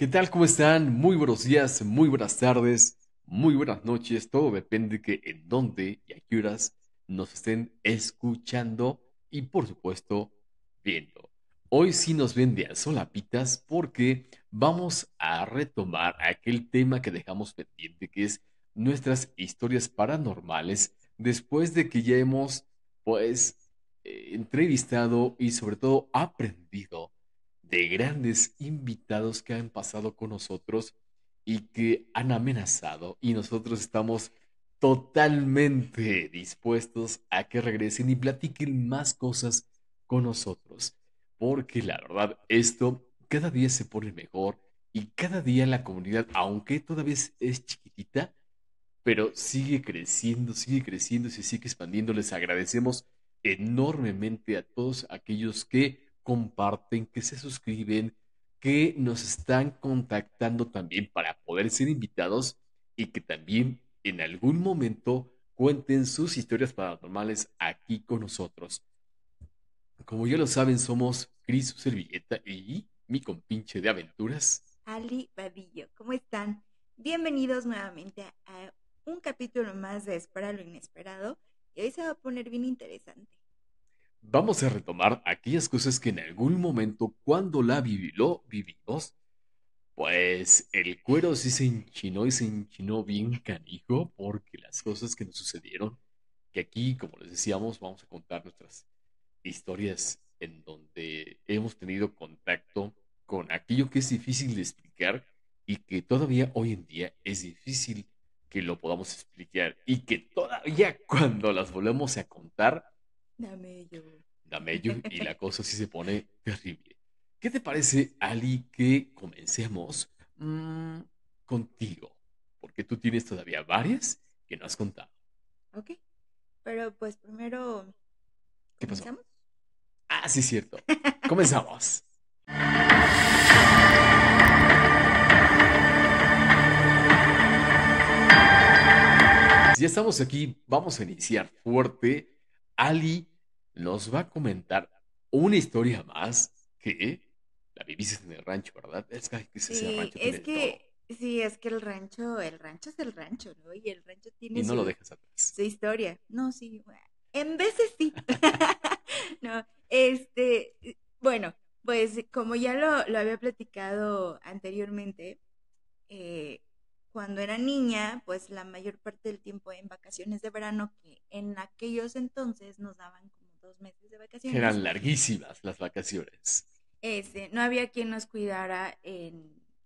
¿Qué tal? ¿Cómo están? Muy buenos días, muy buenas tardes, muy buenas noches. Todo depende que en dónde y a qué horas nos estén escuchando y por supuesto viendo. Hoy sí nos ven de a solapitas porque vamos a retomar aquel tema que dejamos pendiente, que es nuestras historias paranormales, después de que ya hemos pues entrevistado y sobre todo aprendido de grandes invitados que han pasado con nosotros y que han amenazado, y nosotros estamos totalmente dispuestos a que regresen y platiquen más cosas con nosotros, porque la verdad esto cada día se pone mejor y cada día la comunidad, aunque todavía es chiquitita, pero sigue creciendo y se sigue expandiendo. Les agradecemos enormemente a todos aquellos que comparten, que se suscriben, que nos están contactando también para poder ser invitados y que también en algún momento cuenten sus historias paranormales aquí con nosotros. Como ya lo saben, somos Cris su servilleta y mi compinche de aventuras. Ali Vadillo, ¿cómo están? Bienvenidos nuevamente a un capítulo más de Espera lo Inesperado y hoy se va a poner bien interesante. Vamos a retomar aquellas cosas que en algún momento, cuando lo vivimos, pues el cuero sí se enchinó y se enchinó bien canijo, porque las cosas que nos sucedieron, que aquí, como les decíamos, vamos a contar nuestras historias en donde hemos tenido contacto con aquello que es difícil de explicar y que todavía hoy en día es difícil que lo podamos explicar y que todavía cuando las volvemos a contar Dame yo. da mello y la cosa sí se pone terrible. ¿Qué te parece, Ali, que comencemos contigo? Porque tú tienes todavía varias que no has contado. Ok, pero pues primero, ¿Qué pasó? ¿comenzamos? Ah, sí, cierto. Comenzamos. Ya estamos aquí, vamos a iniciar fuerte. Ali nos va a comentar una historia más que la viviste en el rancho, ¿verdad? Es que ese Sí, rancho tiene de todo es que el rancho es el rancho, ¿no? Y el rancho y tiene no lo dejas atrás. su historia. No, sí, bueno, en veces sí. No, bueno, pues como ya lo había platicado anteriormente, eh, cuando era niña, pues la mayor parte del tiempo en vacaciones de verano, que en aquellos entonces nos daban como 2 meses de Que vacaciones, eran larguísimas las vacaciones. no había quien nos cuidara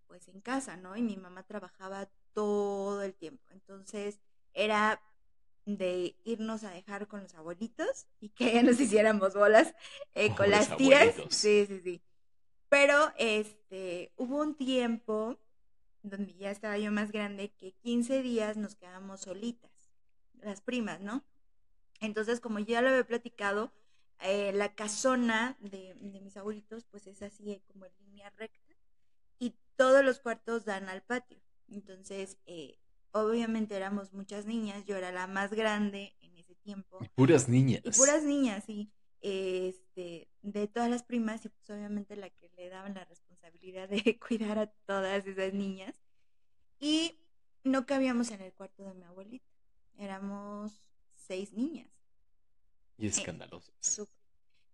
pues en casa, ¿no? Y mi mamá trabajaba todo el tiempo. Entonces era de irnos a dejar con los abuelitos y que nos hiciéramos bolas con Pobres las tías. abuelitos. Sí, sí, sí. Pero hubo un tiempo donde ya estaba yo más grande que 15 días nos quedamos solitas, las primas, ¿no? Entonces, como ya lo había platicado, la casona de mis abuelitos, pues es así como en línea recta y todos los cuartos dan al patio. Entonces, obviamente éramos muchas niñas, yo era la más grande en ese Y tiempo puras y niñas. puras niñas, sí, de todas las primas y pues obviamente la que le daban la responsabilidad de cuidar a todas esas niñas. Y no cabíamos en el cuarto de mi abuelita, éramos 6 niñas. Y Eh, escandalosas. Súper.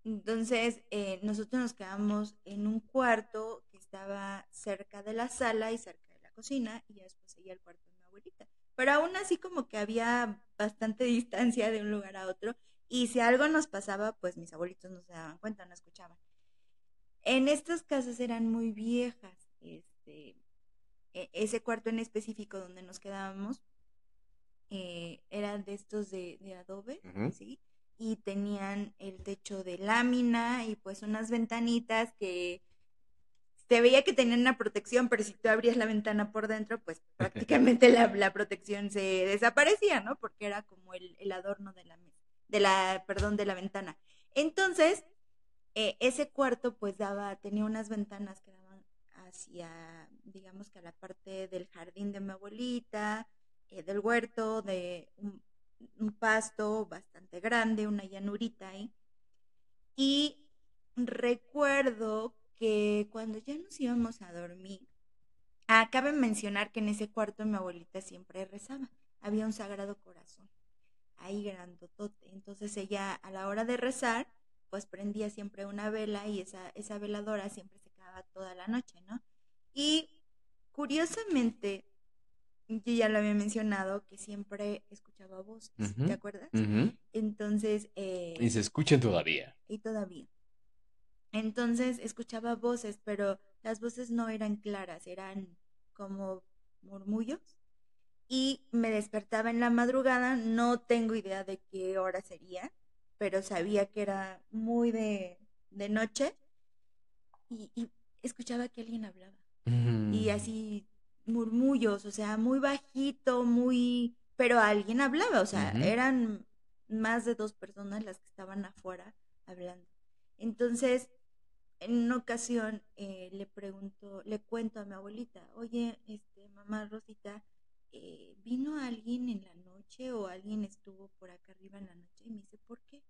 Entonces, nosotros nos quedamos en un cuarto que estaba cerca de la sala y cerca de la cocina, y ya después seguía el cuarto de mi abuelita. Pero aún así como que había bastante distancia de un lugar a otro, y si algo nos pasaba, pues mis abuelitos no se daban cuenta, no escuchaban. En estas casas eran muy viejas, ese cuarto en específico donde nos quedábamos eran de estos de adobe, Ujú. ¿sí? Y tenían el techo de lámina y pues unas ventanitas que se veía que tenían una protección, pero si tú abrías la ventana por dentro, pues prácticamente la protección se desaparecía, ¿no? Porque era como el adorno de la mesa, perdón, de la ventana. Entonces, ese cuarto pues tenía unas ventanas que daban hacia, digamos que a la parte del jardín de mi abuelita, del huerto, de un pasto bastante grande, una llanurita ahí. Y recuerdo que cuando ya nos íbamos a dormir, Cabe mencionar que en ese cuarto mi abuelita siempre rezaba. Había un Sagrado Corazón ahí grandotote. Entonces ella a la hora de rezar, pues prendía siempre una vela y esa veladora siempre se quedaba toda la noche, ¿no? Y curiosamente, yo ya lo había mencionado, que siempre escuchaba voces, ¿te Ujú, acuerdas? ujú. Entonces, Y se escuchan todavía. y todavía. Entonces escuchaba voces, pero las voces no eran claras, eran como murmullos. Y me despertaba en la madrugada, no tengo idea de qué hora sería, pero sabía que era muy de noche y escuchaba que alguien hablaba. Y Mm, así murmullos, o sea, muy bajito, muy... Pero alguien hablaba, o sea, ujú. eran más de dos personas las que estaban afuera hablando. Entonces, en una ocasión le cuento a mi abuelita, oye, mamá Rosita, ¿vino alguien en la noche o alguien estuvo por acá arriba en la noche? Y me dice, ¿por qué?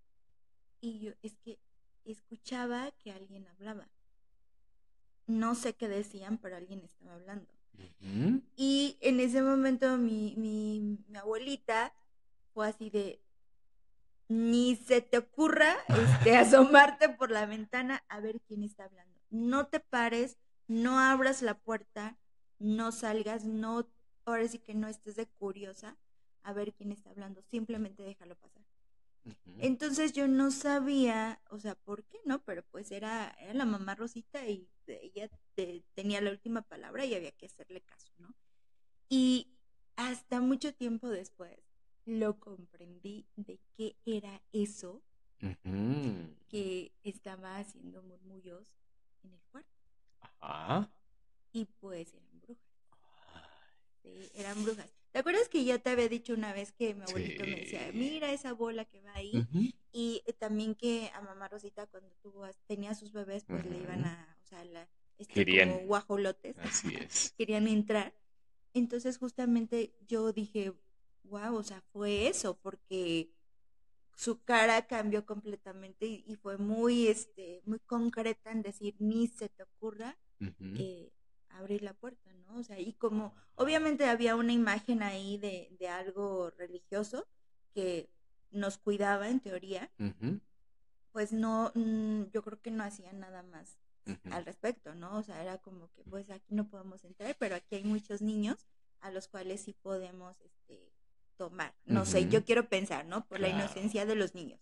Y yo, es que escuchaba que alguien hablaba. No sé qué decían, pero alguien estaba hablando. Ujú. Y en ese momento mi abuelita fue así de, ni se te ocurra asomarte por la ventana a ver quién está hablando. No te pares, no abras la puerta, no salgas, no, ahora sí que no estés de curiosa a ver quién está hablando, simplemente déjalo pasar. Ujú. Entonces yo no sabía, o sea, por qué, ¿no? Pero pues era la mamá Rosita y ella tenía la última palabra y había que hacerle caso, ¿no? Y hasta mucho tiempo después lo comprendí de qué era eso Ujú. que estaba haciendo murmullos en el cuarto. Ajá. Y pues eran brujas. Sí, eran brujas. ¿Te acuerdas que yo te había dicho una vez que mi abuelito me decía, Sí. mira esa bola que va ahí? Ujú, Y también que a mamá Rosita cuando tenía sus bebés, pues le iban ujú. a, o sea, estos como Querían, guajolotes, así es. querían entrar. Entonces justamente yo dije, wow, o sea, fue eso, porque su cara cambió completamente y fue muy, muy concreta en decir, ni se te ocurra Ujú, eh, abrir la puerta, ¿no? O sea, y como obviamente había una imagen ahí de algo religioso que nos cuidaba en teoría, ujú, pues no, yo creo que no hacían nada más ujú. al respecto, ¿no? O sea, era como que pues aquí no podemos entrar, pero aquí hay muchos niños a los cuales sí podemos tomar. No sé, Ujú. yo quiero pensar, ¿no? Por la Claro. inocencia de los niños.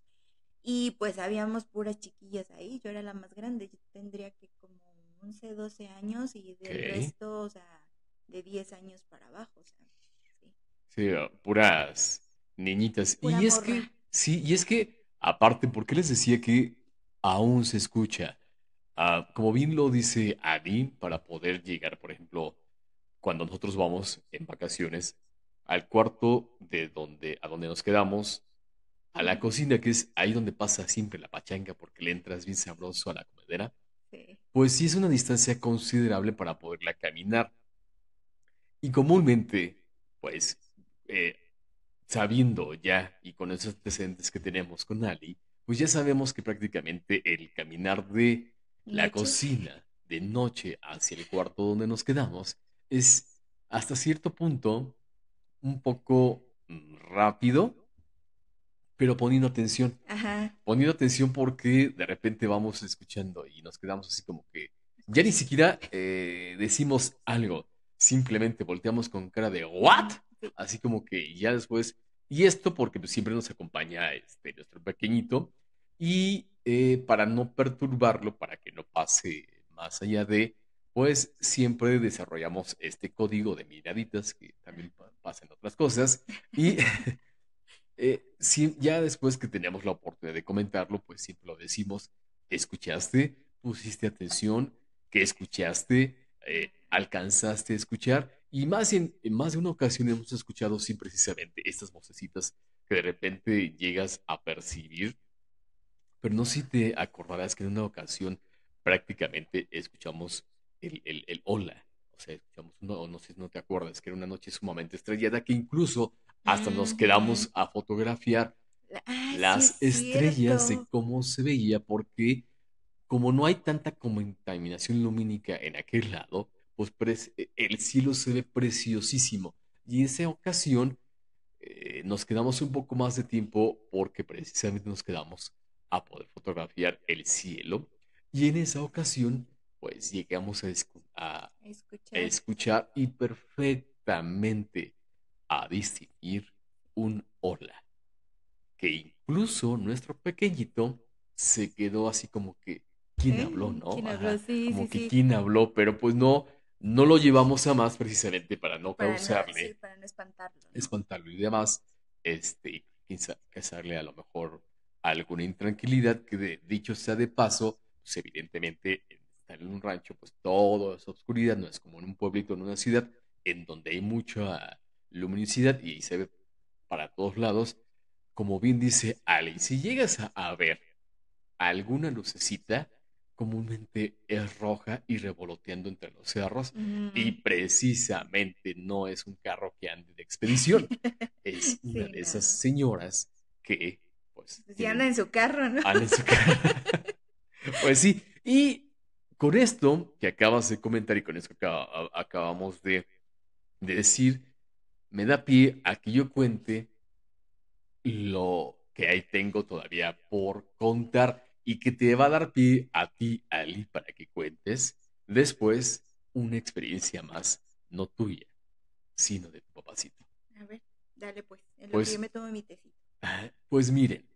Y pues habíamos puras chiquillas ahí, yo era la más grande, yo tendría que como 11 12 años y del Ok. resto, o sea, de 10 años para abajo, o sea, sí, Sí, puras niñitas. pura Y es morra. que, sí, y es que, aparte, ¿por qué les decía que aún se escucha? Como bien lo dice Adi, para poder llegar, por ejemplo, cuando nosotros vamos en vacaciones al cuarto a donde nos quedamos, a la cocina, que es ahí donde pasa siempre la pachanga, porque le entras bien sabroso a la comedera, Sí. pues sí es una distancia considerable para poderla caminar. Y comúnmente, pues, eh, sabiendo ya y con esos antecedentes que tenemos con Ali, pues ya sabemos que prácticamente el caminar de la Noche. cocina de noche hacia el cuarto donde nos quedamos es hasta cierto punto un poco rápido, pero Ajá. poniendo atención porque de repente vamos escuchando y nos quedamos así como que ya ni siquiera decimos algo, simplemente volteamos con cara de ¿what? Sí. Así como que ya después, y esto porque pues, siempre nos acompaña nuestro pequeñito y para no perturbarlo, para que no pase más allá de, pues siempre desarrollamos este código de miraditas que también pasan otras cosas y sí, ya después que tenemos la oportunidad de comentarlo, pues siempre lo decimos, ¿escuchaste? ¿Pusiste atención? ¿Qué escuchaste? ¿Alcanzaste a escuchar? Y más en más de una ocasión hemos escuchado sí precisamente estas vocecitas que de repente llegas a percibir, pero no sé si te acordarás que en una ocasión prácticamente escuchamos el hola. O sea, escuchamos, no sé si no te acuerdas, que era una noche sumamente estrellada que incluso hasta nos Ujú. quedamos a fotografiar Sí es las estrellas de cierto. cómo se veía, porque como no hay tanta contaminación lumínica en aquel lado, pues el cielo se ve preciosísimo. Y en esa ocasión nos quedamos un poco más de tiempo porque precisamente nos quedamos a poder fotografiar el cielo. Y en esa ocasión, pues llegamos a Escuchar. escuchar y perfectamente a distinguir un hola, que incluso nuestro pequeñito se quedó así como que, ¿quién habló, no? ¿Quién habló? Ajá, Sí, sí, como que sí. quién habló, pero pues no, no lo llevamos a más precisamente para no Para no, sí, causarle, para no espantarlo, ¿no? espantarlo y demás, y causarle a lo mejor alguna intranquilidad que dicho sea de paso, pues evidentemente estar en un rancho, pues todo es oscuridad, no es como en un pueblito, en una ciudad, en donde hay mucha luminosidad y se ve para todos lados. Como bien dice Ali, si llegas a ver alguna lucecita, comúnmente es roja y revoloteando entre los cerros, y Ujú. precisamente no es un carro que ande de expedición, es una Sí, de no. esas señoras que pues Pues ya anda tienen, en su carro, ¿no? anda en su carro. Pues sí, y con esto que acabas de comentar y con esto que acabamos de decir, me da pie a que yo cuente lo que ahí tengo todavía por contar y que te va a dar pie a ti, Ali, para que cuentes después una experiencia más, no tuya, sino de tu papacito. A ver, dale pues, en lo que yo Pues, me tomo mi tecito. pues miren,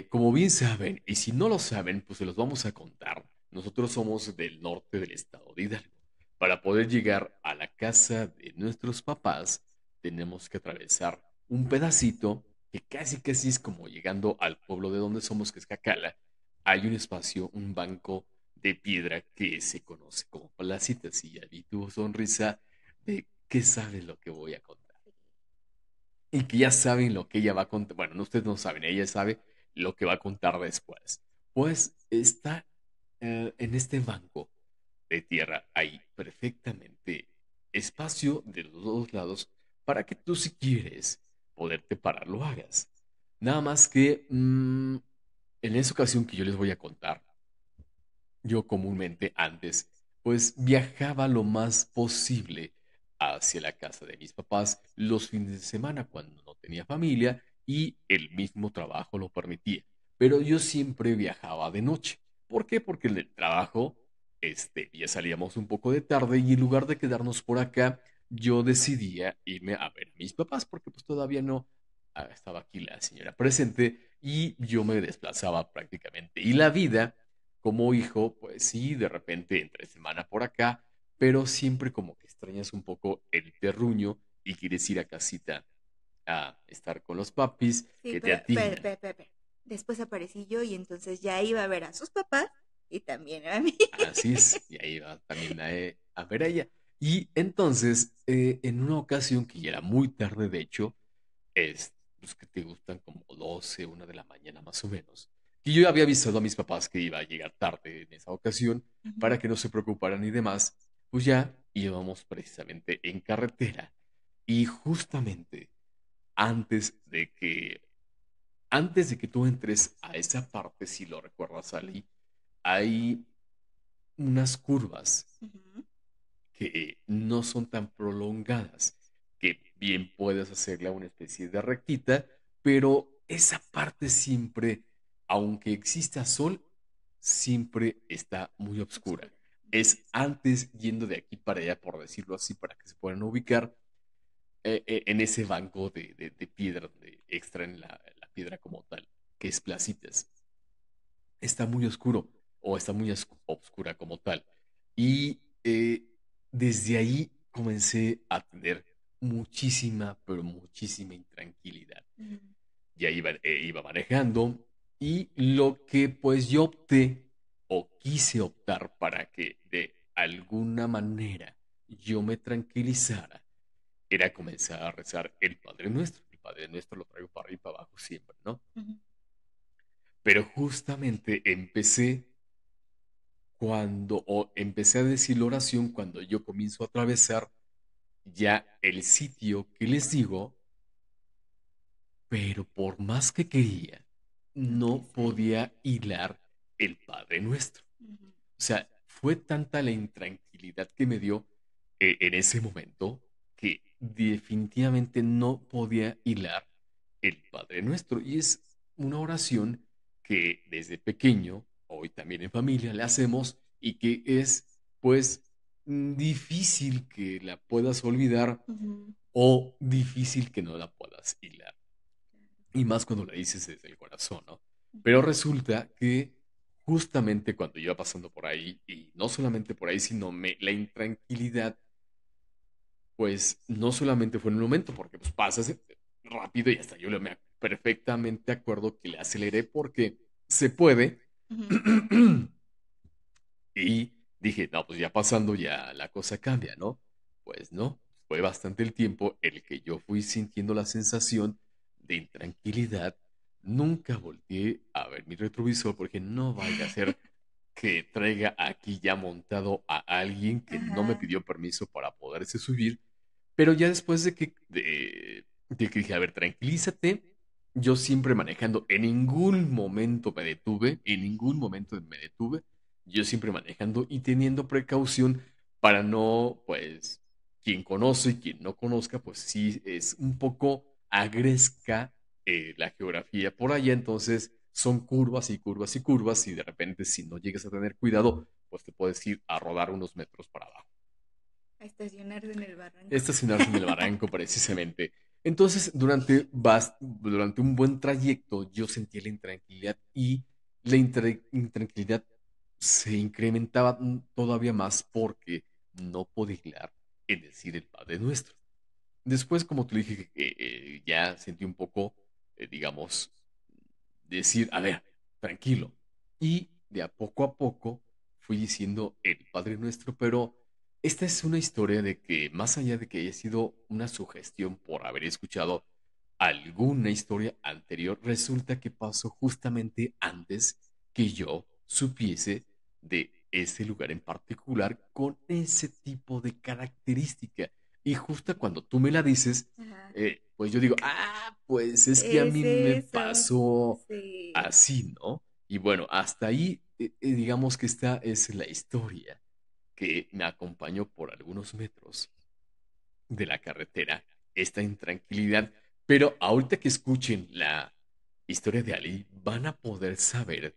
como bien saben, y si no lo saben, pues se los vamos a contar. Nosotros somos del norte del estado de Hidalgo. Para poder llegar a la casa de nuestros papás, tenemos que atravesar un pedacito que casi casi es como llegando al pueblo de donde somos, que es Cacala. Hay un espacio, un banco de piedra que se conoce como Palacitas. Y ya vi tu sonrisa de que sabes lo que voy a contar y que ya saben lo que ella va a contar. Bueno, no, ustedes no saben, ella sabe lo que va a contar después. Pues está en este banco de tierra, hay perfectamente espacio de los dos lados para que tú, si quieres poderte parar, lo hagas. Nada más que en esa ocasión que yo les voy a contar, yo comúnmente antes, pues viajaba lo más posible hacia la casa de mis papás los fines de semana cuando no tenía familia y el mismo trabajo lo permitía. Pero yo siempre viajaba de noche. ¿Por qué? Porque en el trabajo, ya salíamos un poco de tarde y en lugar de quedarnos por acá, yo decidía irme a ver a mis papás porque pues todavía no estaba aquí la señora presente y yo me desplazaba prácticamente. Y la vida como hijo, pues sí, de repente entre semana por acá, pero siempre como que extrañas un poco el terruño y quieres ir a casita a estar con los papis Sí, que te pero, atiendan. después aparecí yo y entonces ya iba a ver a sus papás y también a mí. Así es, y ahí va también a ver a ella. Y entonces, en una ocasión que ya era muy tarde, de hecho, pues que te gustan como 12 1 de la mañana más o menos. Y yo había avisado a mis papás que iba a llegar tarde en esa ocasión para Ujú. que no se preocuparan y demás. Pues ya íbamos precisamente en carretera. Y justamente antes de que, antes de que tú entres a esa parte, si lo recuerdas, Ali, hay unas curvas Ujú. que no son tan prolongadas, que bien puedes hacerle a una especie de rectita, pero esa parte siempre, aunque exista sol, siempre está muy oscura. Oscura. Ujú. Es antes yendo de aquí para allá, por decirlo así, para que se puedan ubicar en ese banco de piedra donde extraen la piedra como tal, que es Placitas. Está muy oscuro o está muy oscura como tal. Y desde ahí comencé a tener muchísima, pero muchísima intranquilidad. Ujú. Ya iba manejando y lo que pues yo opté o quise optar para que de alguna manera yo me tranquilizara era comenzar a rezar el Padre Nuestro. El Padre Nuestro lo traigo para arriba y para abajo siempre, ¿no? Ujú. Pero justamente empecé a decir la oración cuando yo comienzo a atravesar ya el sitio que les digo, pero por más que quería, No te no salía. podía hilar el Padre Nuestro. Ujú. O sea, fue tanta la intranquilidad que me dio en ese momento que definitivamente no podía hilar el Padre Nuestro. Y es una oración que desde pequeño, hoy también en familia, le hacemos y que es pues difícil que la puedas olvidar Ujú. o difícil que no la puedas hilar. Y más cuando la dices desde el corazón, ¿no? Pero Ujú. resulta que justamente cuando iba pasando por ahí, y no solamente por ahí, sino la intranquilidad, pues no solamente fue en un momento, porque pues pasas rápido y hasta yo me perfectamente acuerdo que le aceleré porque se puede. Ujú. Y dije, no, pues ya pasando ya la cosa cambia, ¿no? Pues no, fue bastante el tiempo el que yo fui sintiendo la sensación de intranquilidad. Nunca volteé a ver mi retrovisor porque no vaya a ser que traiga aquí ya montado a alguien que no me Ajá. pidió permiso para poderse subir. Pero ya después de que dije, a ver, tranquilízate, yo siempre manejando, en ningún momento me detuve, en ningún momento me detuve, yo siempre manejando y teniendo precaución para no, pues, quien conoce y quien no conozca, pues sí es un poco agresca la geografía por allá, entonces son curvas y curvas y curvas y de repente si no llegas a tener cuidado, pues te puedes ir a rodar unos metros para abajo. A estacionarse en el barranco. Estacionarse en el barranco precisamente. Entonces, durante un buen trayecto yo sentía la intranquilidad y la intranquilidad se incrementaba todavía más porque no podía hilar en decir el Padre Nuestro. Después, como te dije, ya sentí un poco, digamos, decir, a ver, tranquilo. Y de a poco fui diciendo el Padre Nuestro, pero esta es una historia de que más allá de que haya sido una sugestión por haber escuchado alguna historia anterior, resulta que pasó justamente antes que yo supiese de ese lugar en particular con ese tipo de característica. Y justo cuando tú me la dices, Ajá. pues yo digo, ah, pues es que a Es mí me eso. pasó Sí. así, ¿no? Y bueno, hasta ahí, digamos que esta es la historia que me acompañó por algunos metros de la carretera, esta intranquilidad. Pero ahorita que escuchen la historia de Ali, van a poder saber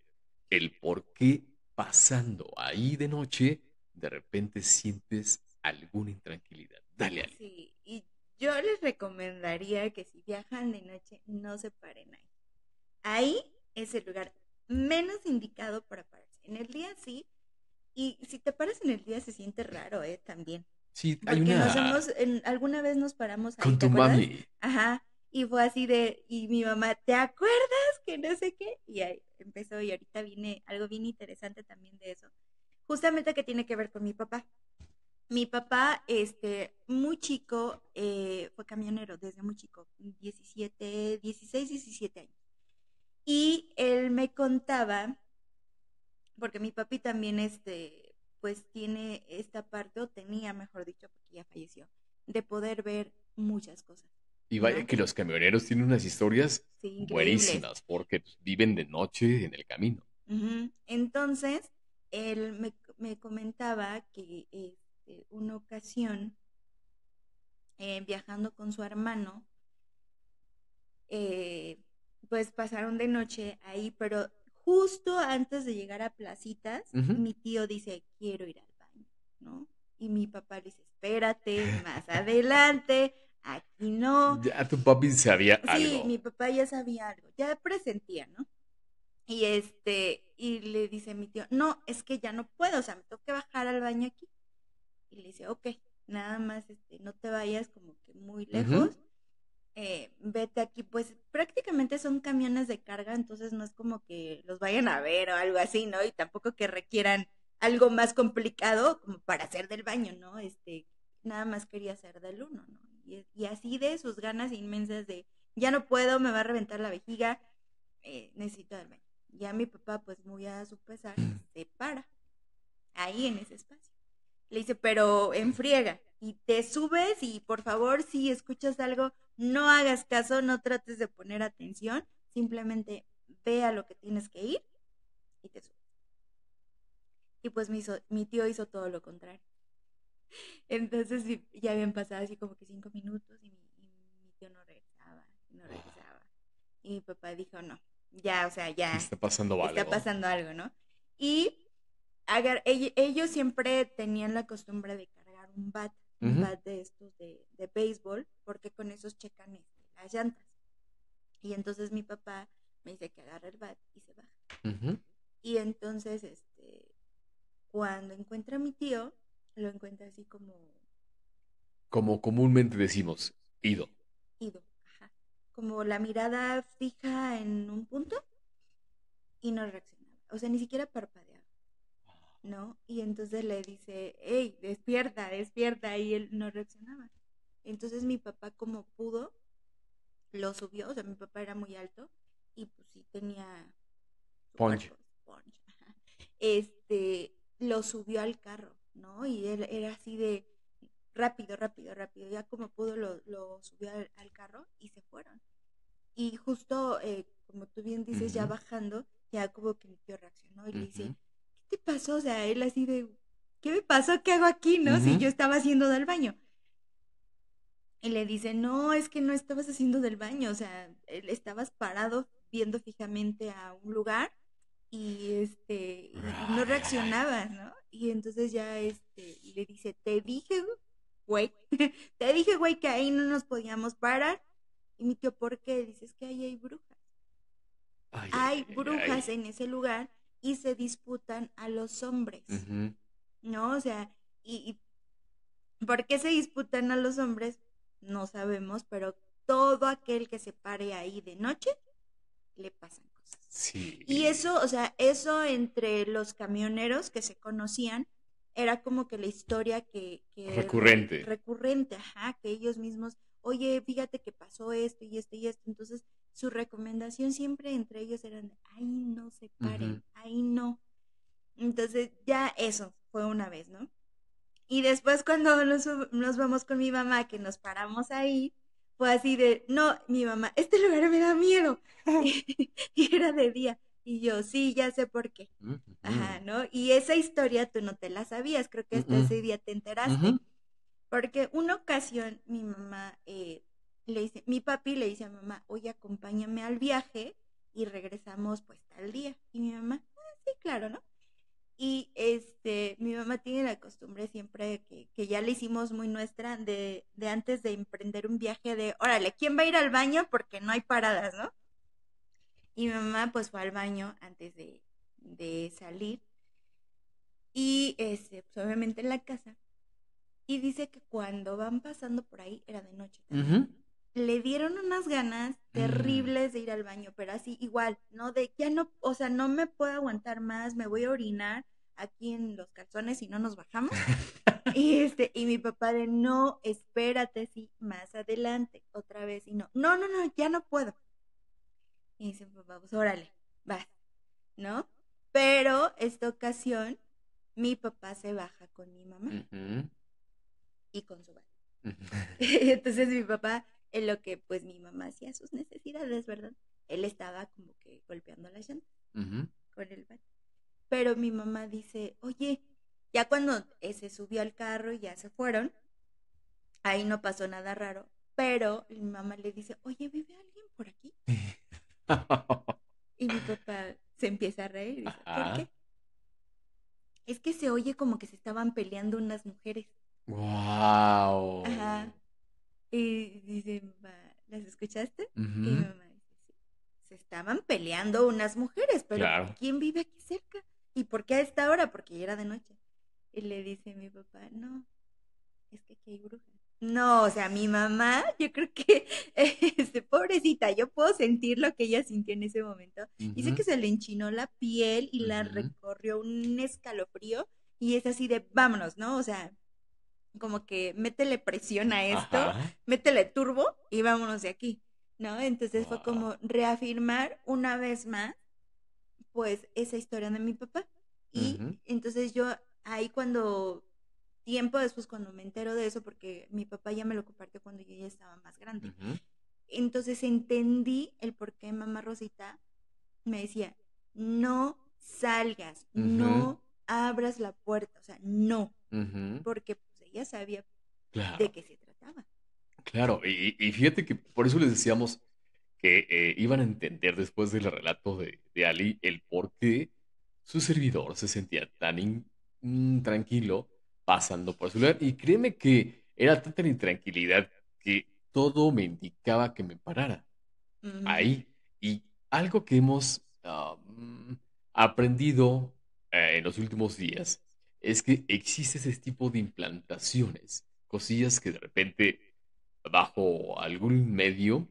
el por qué pasando ahí de noche, de repente sientes alguna intranquilidad. Dale, Ali. Sí. Y yo les recomendaría que si viajan de noche, no se paren ahí. Ahí es el lugar menos indicado para pararse. En el día sí. Y si te paras en el día se siente raro, también. Sí, hay Porque una alguna vez nos paramos ahí, con ¿te tu acuerdas? mami. Ajá. Y fue así y mi mamá, ¿te acuerdas? Que no sé qué. Y ahí empezó y ahorita viene algo bien interesante también de eso. Justamente que tiene que ver con mi papá. Mi papá, muy chico, fue camionero desde muy chico, 17, 16, 17 años. Y él me contaba, porque mi papi también, pues tiene esta parte, o tenía, mejor dicho, porque ya falleció, de poder ver muchas cosas, Y vaya ¿no? que los camioneros tienen unas historias Sí, increíbles. buenísimas porque pues, viven de noche en el camino. Ujú. Entonces, él me comentaba que una ocasión, viajando con su hermano, eh, pues pasaron de noche ahí, pero justo antes de llegar a Placitas, Ujú. mi tío dice, quiero ir al baño, ¿no? Y mi papá le dice, espérate, más adelante, aquí no. Ya tu papi sabía Sí, algo. mi papá ya sabía algo, ya presentía, ¿no? Y le dice mi tío, no, es que ya no puedo, o sea, me tengo que bajar al baño aquí. Y le dice, ok, nada más, no te vayas como que muy Ujú. lejos, vete aquí, pues prácticamente son camiones de carga, entonces no es como que los vayan a ver o algo así, ¿no? Y tampoco que requieran algo más complicado como para hacer del baño, ¿no? Nada más quería hacer del uno, ¿no? Y así de sus ganas inmensas de, ya no puedo, me va a reventar la vejiga, necesito del baño. Ya mi papá, pues muy a su pesar, se para ahí en ese espacio. Le dice, pero en friega. Y te subes y por favor, si escuchas algo, no hagas caso, no trates de poner atención, simplemente ve a lo que tienes que ir y te subes. Y pues mi tío hizo todo lo contrario. Entonces ya habían pasado así como que 5 minutos y mi tío no regresaba, no regresaba. Y mi papá dijo, no, ya, o sea, ya Está pasando está algo. pasando algo, ¿no? Y ellos siempre tenían la costumbre de cargar un bat de estos de béisbol, porque con esos checan las llantas. Y entonces mi papá me dice que agarra el bat y se baja. Y entonces, cuando encuentra a mi tío, lo encuentra así Como comúnmente decimos, ido. ido, ajá, como la mirada fija en un punto y no reaccionaba, o sea, ni siquiera parpadeaba, ¿no? Y entonces le dice, hey, despierta, despierta, y él no reaccionaba. Entonces mi papá, como pudo, lo subió, o sea, mi papá era muy alto y pues sí tenía su Punch. cuerpo, sponge, ajá. Lo subió al carro, ¿no? Y él era así de rápido, rápido, rápido, ya como pudo lo subió al carro y se fueron. Y justo, como tú bien dices, ya bajando, ya como que mi tío reaccionó y le dice, ¿qué te pasó? O sea, él así de, ¿qué me pasó? ¿Qué hago aquí? ¿No? Si yo estaba haciendo del baño. Y le dice, no, es que no estabas haciendo del baño, o sea, estabas parado viendo fijamente a un lugar y no Ay, ay, ay. reaccionabas, ¿no? Y entonces ya le dice, te dije, güey, te dije, güey, que ahí no nos podíamos parar. Y mi tío, ¿por qué? Dice, es que ahí hay brujas. Ay, ay, Hay ay, ay, brujas ay. en ese lugar y se disputan a los hombres, ¿no? O sea, y ¿por qué se disputan a los hombres? No sabemos, pero todo aquel que se pare ahí de noche le pasan cosas. Y Sí. eso, o sea, eso entre los camioneros que se conocían, era como que la historia que Recurrente. recurrente, ajá, que ellos mismos, oye, fíjate que pasó esto y esto y esto. Entonces, su recomendación siempre entre ellos era, ahí no se paren, ahí no. Entonces, ya eso fue una vez, ¿no? Y después cuando nos vamos con mi mamá, que nos paramos ahí, fue así de, no, mi mamá, este lugar me da miedo. Y era de día. Y yo, sí, ya sé por qué. Ajá, ¿no? Y esa historia tú no te la sabías, creo que hasta ese día te enteraste. Porque una ocasión mi mamá le dice, mi papi le dice a mamá, oye, acompáñame al viaje y regresamos pues tal día. Y mi mamá, sí, claro, ¿no? Y mi mamá tiene la costumbre siempre que ya le hicimos muy nuestra de antes de emprender un viaje de, órale, ¿quién va a ir al baño? Porque no hay paradas, ¿no? Y mi mamá pues fue al baño antes de salir y pues, obviamente en la casa. Y dice que cuando van pasando por ahí, era de noche también, le dieron unas ganas terribles de ir al baño, pero así igual, ¿no? De ya no, o sea, no me puedo aguantar más, me voy a orinar aquí en los calzones y no nos bajamos. Y mi papá de no, espérate, sí, más adelante, otra vez, y no, no, no, no, ya no puedo. Y dice mi papá, pues órale, vas, ¿no? Pero esta ocasión, mi papá se baja con mi mamá y con su bata. Entonces mi papá, en lo que pues mi mamá hacía sus necesidades, ¿verdad? Él estaba como que golpeando la llanta con el bat. Pero mi mamá dice, oye, ya cuando se subió al carro y ya se fueron, ahí no pasó nada raro, pero mi mamá le dice, oye, ¿vive alguien por aquí? Y mi papá se empieza a reír y dice, ¿por Ajá. qué? Es que se oye como que se estaban peleando unas mujeres. Wow. Ajá. Y dice, mamá, ¿las escuchaste? Y mi mamá dice, sí. Se estaban peleando unas mujeres, pero Claro. ¿quién vive aquí cerca? ¿Y por qué a esta hora? Porque ya era de noche. Y le dice mi papá, no, es que aquí hay brujas. No, o sea, mi mamá, yo creo que, pobrecita, yo puedo sentir lo que ella sintió en ese momento. Dice que se le enchinó la piel y la recorrió un escalofrío y es así de, vámonos, ¿no? O sea, como que métele presión a esto, Ajá. métele turbo y vámonos de aquí, ¿no? Entonces fue Wow. como reafirmar una vez más, pues, esa historia de mi papá. Y entonces yo ahí cuando, tiempo después cuando me entero de eso, porque mi papá ya me lo compartió cuando yo ya estaba más grande, entonces entendí el por qué mamá Rosita me decía, no salgas, no abras la puerta, o sea, no, Ujú. porque pues ella sabía de Claro, qué se trataba. claro. Y fíjate que por eso les decíamos que iban a entender después del relato de Ali el por qué su servidor se sentía tan tranquilo pasando por su lugar. Y créeme que era tanta la intranquilidad que todo me indicaba que me parara Ujú, ahí. Y algo que hemos aprendido en los últimos días es que existe ese tipo de implantaciones, cosillas que de repente bajo algún medio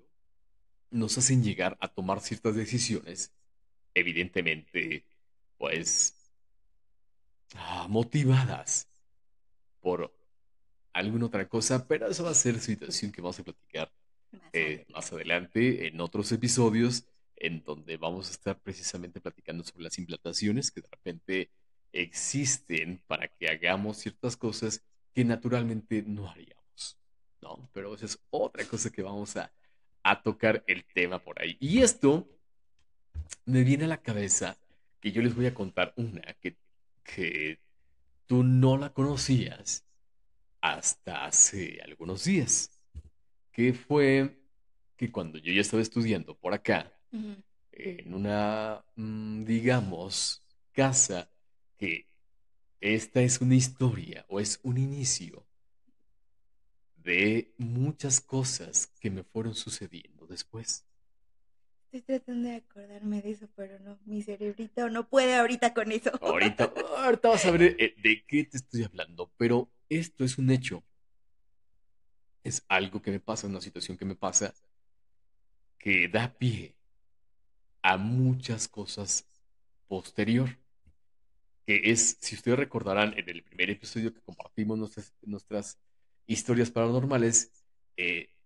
nos hacen llegar a tomar ciertas decisiones, evidentemente, pues, motivadas por alguna otra cosa, pero eso va a ser situación que vamos a platicar más adelante. más adelante en otros episodios, en donde vamos a estar precisamente platicando sobre las implantaciones que de repente existen para que hagamos ciertas cosas que naturalmente no haríamos, ¿no? Pero esa es otra cosa que vamos a tocar el tema por ahí. Y esto me viene a la cabeza que yo les voy a contar una que tú no la conocías hasta hace algunos días, que fue que cuando yo ya estaba estudiando por acá, Ujú. en una, digamos, casa, que esta es una historia o es un inicio de muchas cosas que me fueron sucediendo después. Estoy tratando de acordarme de eso, pero no, mi cerebrito no puede ahorita con eso. Ahorita vas a ver de qué te estoy hablando, pero esto es un hecho, es algo que me pasa, una situación que me pasa que da pie a muchas cosas posterior, que es, si ustedes recordarán, en el primer episodio que compartimos nuestras historias paranormales,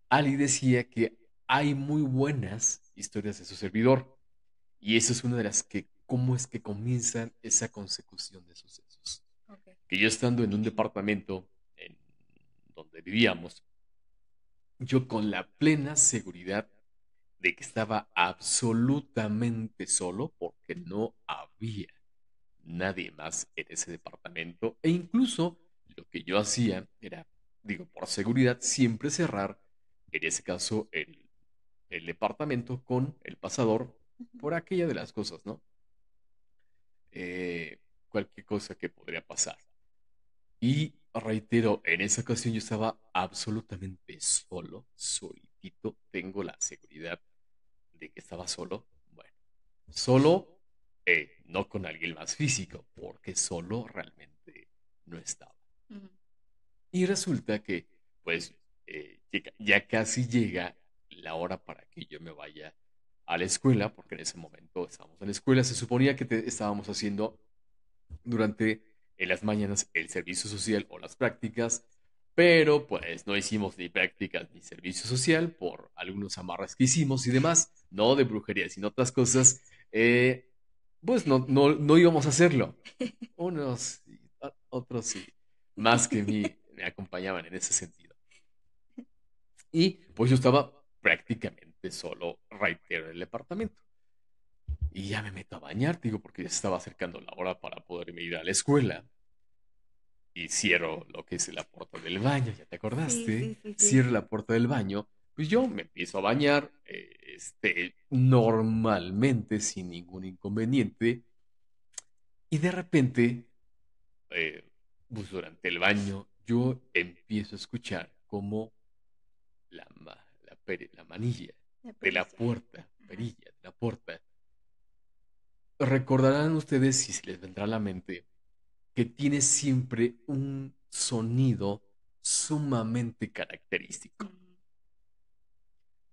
Ali decía que hay muy buenas historias de su servidor, y eso es una de las que, cómo es que comienzan esa consecución de sucesos. Ok. Que yo estando en un departamento en donde vivíamos, yo con la plena seguridad de que estaba absolutamente solo porque no había nadie más en ese departamento e incluso lo que yo hacía era, digo, por seguridad, siempre cerrar, en ese caso, el departamento con el pasador Ujú. por aquella de las cosas, ¿no? Cualquier cosa que podría pasar. Y reitero, en esa ocasión yo estaba absolutamente solo, solitito, tengo la seguridad de que estaba solo. Bueno, solo, no con alguien más físico, porque solo realmente no estaba. Ujú. Y resulta que, pues, ya casi llega la hora para que yo me vaya a la escuela, porque en ese momento estábamos en la escuela, se suponía que estábamos haciendo durante en las mañanas el servicio social o las prácticas, pero pues no hicimos ni prácticas ni servicio social por algunos amarres que hicimos y demás, no de brujería, sino otras cosas, pues no íbamos a hacerlo. Unos sí, otros sí, más que mí me acompañaban en ese sentido. Y pues yo estaba prácticamente solo, reitero, en el departamento. Y ya me meto a bañar, digo, porque ya se estaba acercando la hora para poderme ir a la escuela. Y cierro lo que es la puerta del baño, ya te Sí, acordaste, sí, sí, sí. cierro la puerta del baño, pues yo me empiezo a bañar, normalmente sin ningún inconveniente, y de repente, eh, pues durante el baño, yo empiezo a escuchar como la manilla La de la perilla. puerta, Ajá. perilla de la puerta, recordarán ustedes si se les vendrá a la mente que tiene siempre un sonido sumamente característico. Ujú.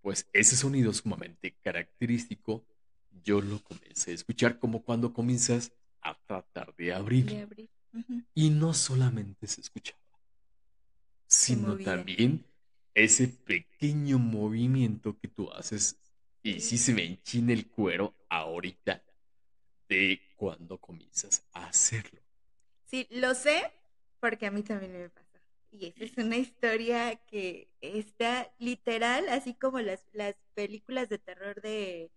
Pues ese sonido sumamente característico yo lo comencé a escuchar como cuando comienzas a tratar de De abrirlo. abrir. Ujú. Y no solamente se escuchaba, Se sino movía. también ese pequeño movimiento que tú haces. Y sí Sí. se me enchina el cuero ahorita de cuando comienzas a hacerlo. Sí, lo sé porque a mí también me pasó. Y esa es Y una historia que está literal, así como las películas de terror de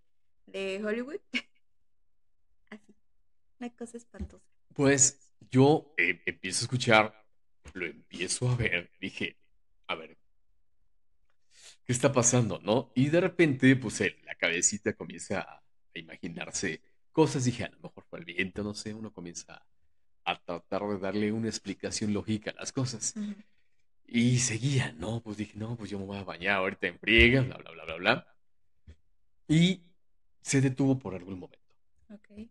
Hollywood. Así, una cosa espantosa. pues yo empiezo a escuchar, lo empiezo a ver, dije, a ver, ¿qué está pasando, no? Y de repente, pues la cabecita comienza a imaginarse cosas, dije, a lo mejor fue el viento, no sé, uno comienza a tratar de darle una explicación lógica a las cosas. Ujú. Y seguía, ¿no? Pues dije, no, pues yo me voy a bañar ahorita en friega, bla, bla, bla, bla, bla. Y se detuvo por algún momento. Ok.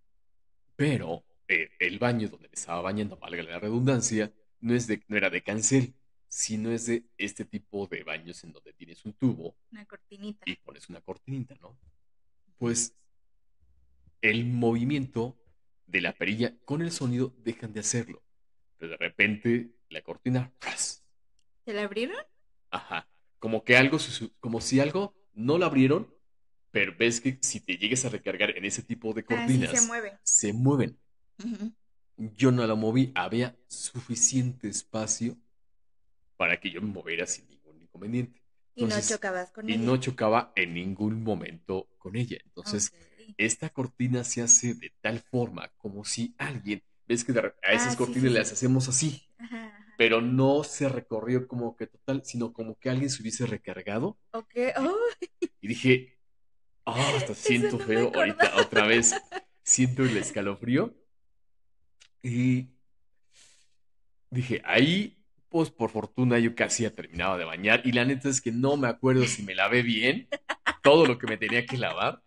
Pero el baño donde me estaba bañando, valga la redundancia, no era de cancel, sino es de este tipo de baños en donde tienes un tubo Una cortinita. y pones una cortinita, ¿no? Ujú. Pues el movimiento de la perilla con el sonido dejan de hacerlo. Pero de repente la cortina, ¡fras! ¿Se la abrieron? Ajá, como que algo, como si algo no lo abrieron, pero ves que si te llegues a recargar en ese tipo de Ah, sí, se cortinas, mueve. se mueven. Ujú. Yo no la moví, había suficiente espacio para que yo me moviera sin ningún inconveniente. Y no Entonces, chocabas con y no ella. chocaba en ningún momento con ella. Ok. Entonces, esta cortina se hace de tal forma como si alguien, ves que a Ah, esas sí, sí, cortinas las sí. hacemos así, Ajá, ajá. pero no se recorrió como que total, sino como que alguien se hubiese recargado. Ok. Oh, Y dije, hasta eso siento no me feo acordaba. ahorita otra vez, siento el escalofrío. Y dije, ahí, pues por fortuna yo casi ya terminaba de bañar y la neta es que no me acuerdo si me lavé bien todo lo que me tenía que lavar,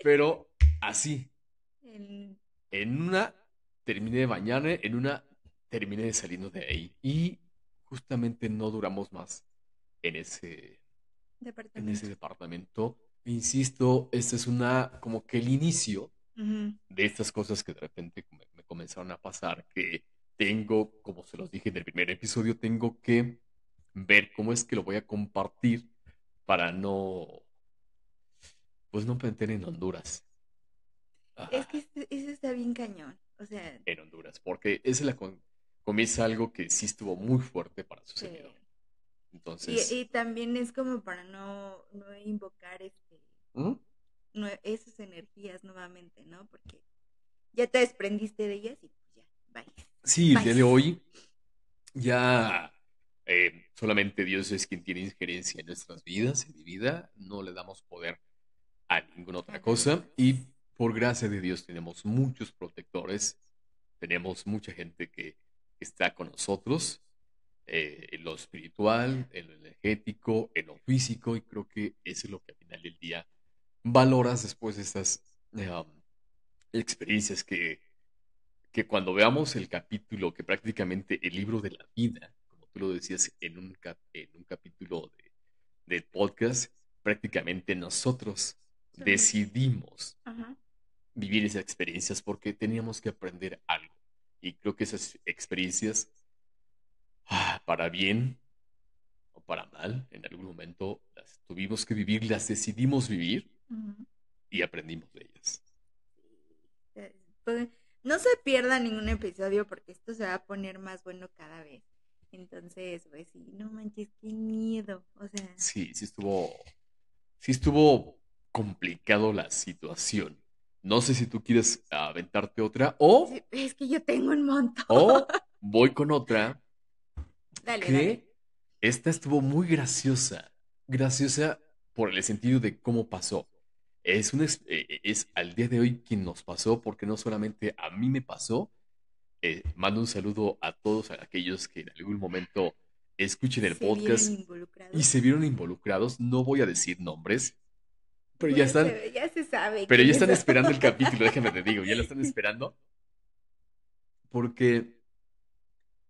pero así, El en una terminé de bañarme, en una terminé de saliendo de ahí y justamente no duramos más en en ese departamento. departamento. Insisto, este es como que el inicio Ujú. de estas cosas que de repente me comenzaron a pasar, que tengo, como se los dije en el primer episodio, tengo que ver cómo es que lo voy a compartir para pues no meter en Honduras. Es que Ah, ese está bien cañón. O sea, en Honduras, porque comienza algo que sí estuvo muy fuerte para su sí. servidor. Entonces, Y también es como para no invocar ¿mm? esas energías nuevamente, ¿no? Porque ya te desprendiste de ellas y pues ya, bye. Sí, el Bye. día de hoy ya solamente Dios es quien tiene injerencia en nuestras vidas, en mi vida, no le damos poder a ninguna A otra nadie cosa. Y más. por gracia de Dios tenemos muchos protectores, tenemos mucha gente que está con nosotros, en lo espiritual, en lo energético, en lo físico, y creo que eso es lo que al final del día valoras después de estas experiencias que cuando veamos el capítulo, que prácticamente el libro de la vida, como tú lo decías en en un capítulo del podcast, prácticamente nosotros Somos. decidimos Ajá. vivir esas experiencias porque teníamos que aprender algo. Y creo que esas experiencias, para bien o para mal, en algún momento las tuvimos que vivir, las decidimos vivir Ujú. y aprendimos de ellas. Eh, pues, no se pierda ningún episodio porque esto se va a poner más bueno cada vez. Entonces, pues sí, no manches, qué miedo. O sea, Sí, sí estuvo complicado la situación. No sé si tú quieres aventarte otra sí, es que yo tengo un montón. o voy con otra Dale, dale. que esta estuvo muy graciosa. Graciosa por el sentido de cómo pasó. Es al día de hoy quien nos pasó, porque no solamente a mí me pasó. Mando un saludo a todos aquellos que en algún momento escuchen el Se vieron podcast y involucrados. se vieron involucrados. No voy a decir nombres, pero Pues ya se sabe ya quiénes están son. esperando el capítulo, déjame te digo, ya lo están esperando porque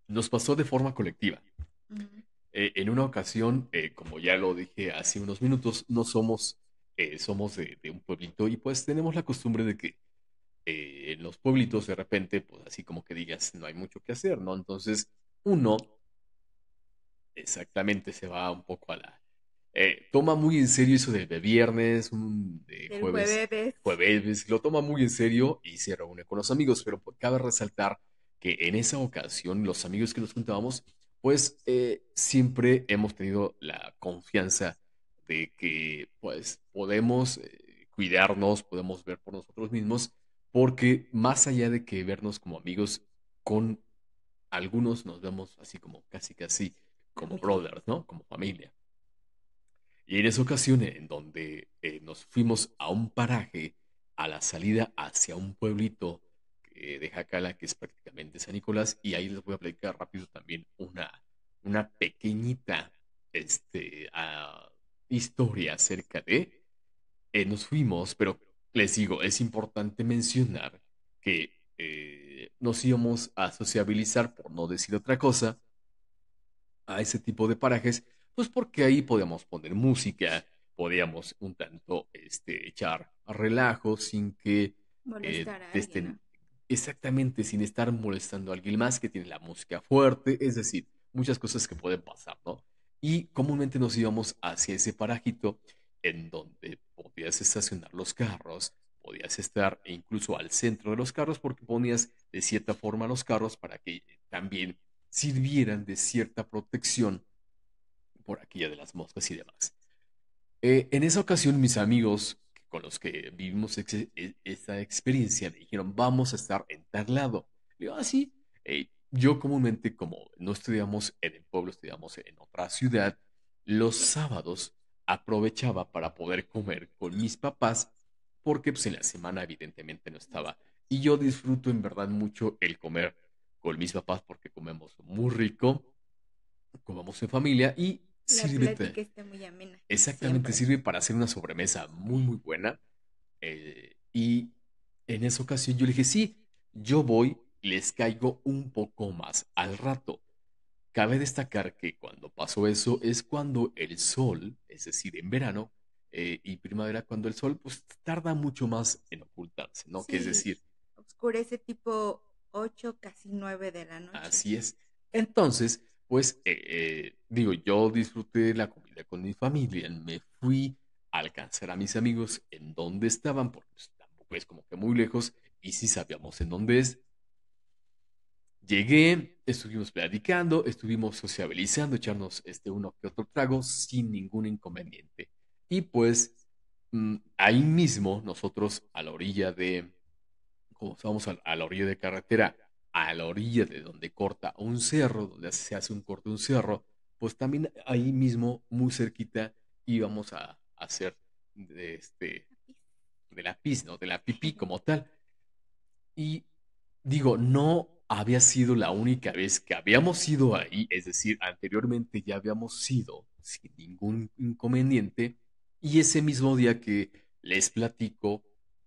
nos pasó de forma colectiva. Ujú. En una ocasión, como ya lo dije hace unos minutos, no somos, somos de un pueblito y pues tenemos la costumbre de que en los pueblitos de repente, pues así como que digas, no hay mucho que hacer, ¿no? Entonces, uno exactamente se va un poco a toma muy en serio eso de viernes, de Del jueves. jueves, lo toma muy en serio y se reúne con los amigos, pero cabe resaltar que en esa ocasión los amigos que nos juntábamos, pues siempre hemos tenido la confianza de que pues podemos cuidarnos, podemos ver por nosotros mismos, porque más allá de que vernos como amigos con algunos nos vemos así como casi casi como Familia. brothers, ¿no? Como familia. Y en esa ocasión en donde nos fuimos a un paraje, a la salida hacia un pueblito de Jacala, que es prácticamente San Nicolás, y ahí les voy a platicar rápido también una pequeñita historia acerca de nos fuimos, pero les digo, es importante mencionar que nos íbamos a sociabilizar, por no decir otra cosa, a ese tipo de parajes, pues porque ahí podíamos poner música, podíamos un tanto echar a relajo sin que Molestar a te alguien, ¿no? estén exactamente sin estar molestando a alguien más que tiene la música fuerte, es decir, muchas cosas que pueden pasar, ¿no? Y comúnmente nos íbamos hacia ese parajito en donde podías estacionar los carros, podías estar incluso al centro de los carros porque ponías de cierta forma los carros para que también sirvieran de cierta protección por aquella de las moscas y demás. En esa ocasión, mis amigos con los que vivimos esta experiencia me dijeron, vamos a estar en tal lado. Le digo, ah, sí. Yo comúnmente, como no estudiamos en el pueblo, estudiamos en otra ciudad, los sábados aprovechaba para poder comer con mis papás, porque pues, en la semana evidentemente no estaba. Y yo disfruto en verdad mucho el comer con mis papás porque comemos muy rico, comemos en familia y La sirve, plática está muy amena, exactamente, siempre. sirve para hacer una sobremesa muy, muy buena. Y en esa ocasión yo le dije, sí, yo voy, les caigo un poco más al rato. Cabe destacar que cuando pasó eso es cuando el sol, es decir, en verano y primavera, cuando el sol pues tarda mucho más en ocultarse, ¿no? Que es Sí, decir, oscurece tipo 8 casi 9 de la noche. así es. Entonces, pues, digo, yo disfruté la comida con mi familia, me fui a alcanzar a mis amigos en donde estaban, porque pues, tampoco es como que muy lejos, y sí sabíamos en dónde es. Llegué, estuvimos platicando, estuvimos sociabilizando, echarnos uno que otro trago sin ningún inconveniente. Y pues, ahí mismo, nosotros a la orilla de, como estábamos a la orilla de carretera, a la orilla de donde corta un cerro, donde se hace un corte un cerro, pues también ahí mismo, muy cerquita, íbamos a hacer de la pis, ¿no? De la pipí como tal. Y digo, no había sido la única vez que habíamos ido ahí, es decir, anteriormente ya habíamos ido sin ningún inconveniente, y ese mismo día que les platico,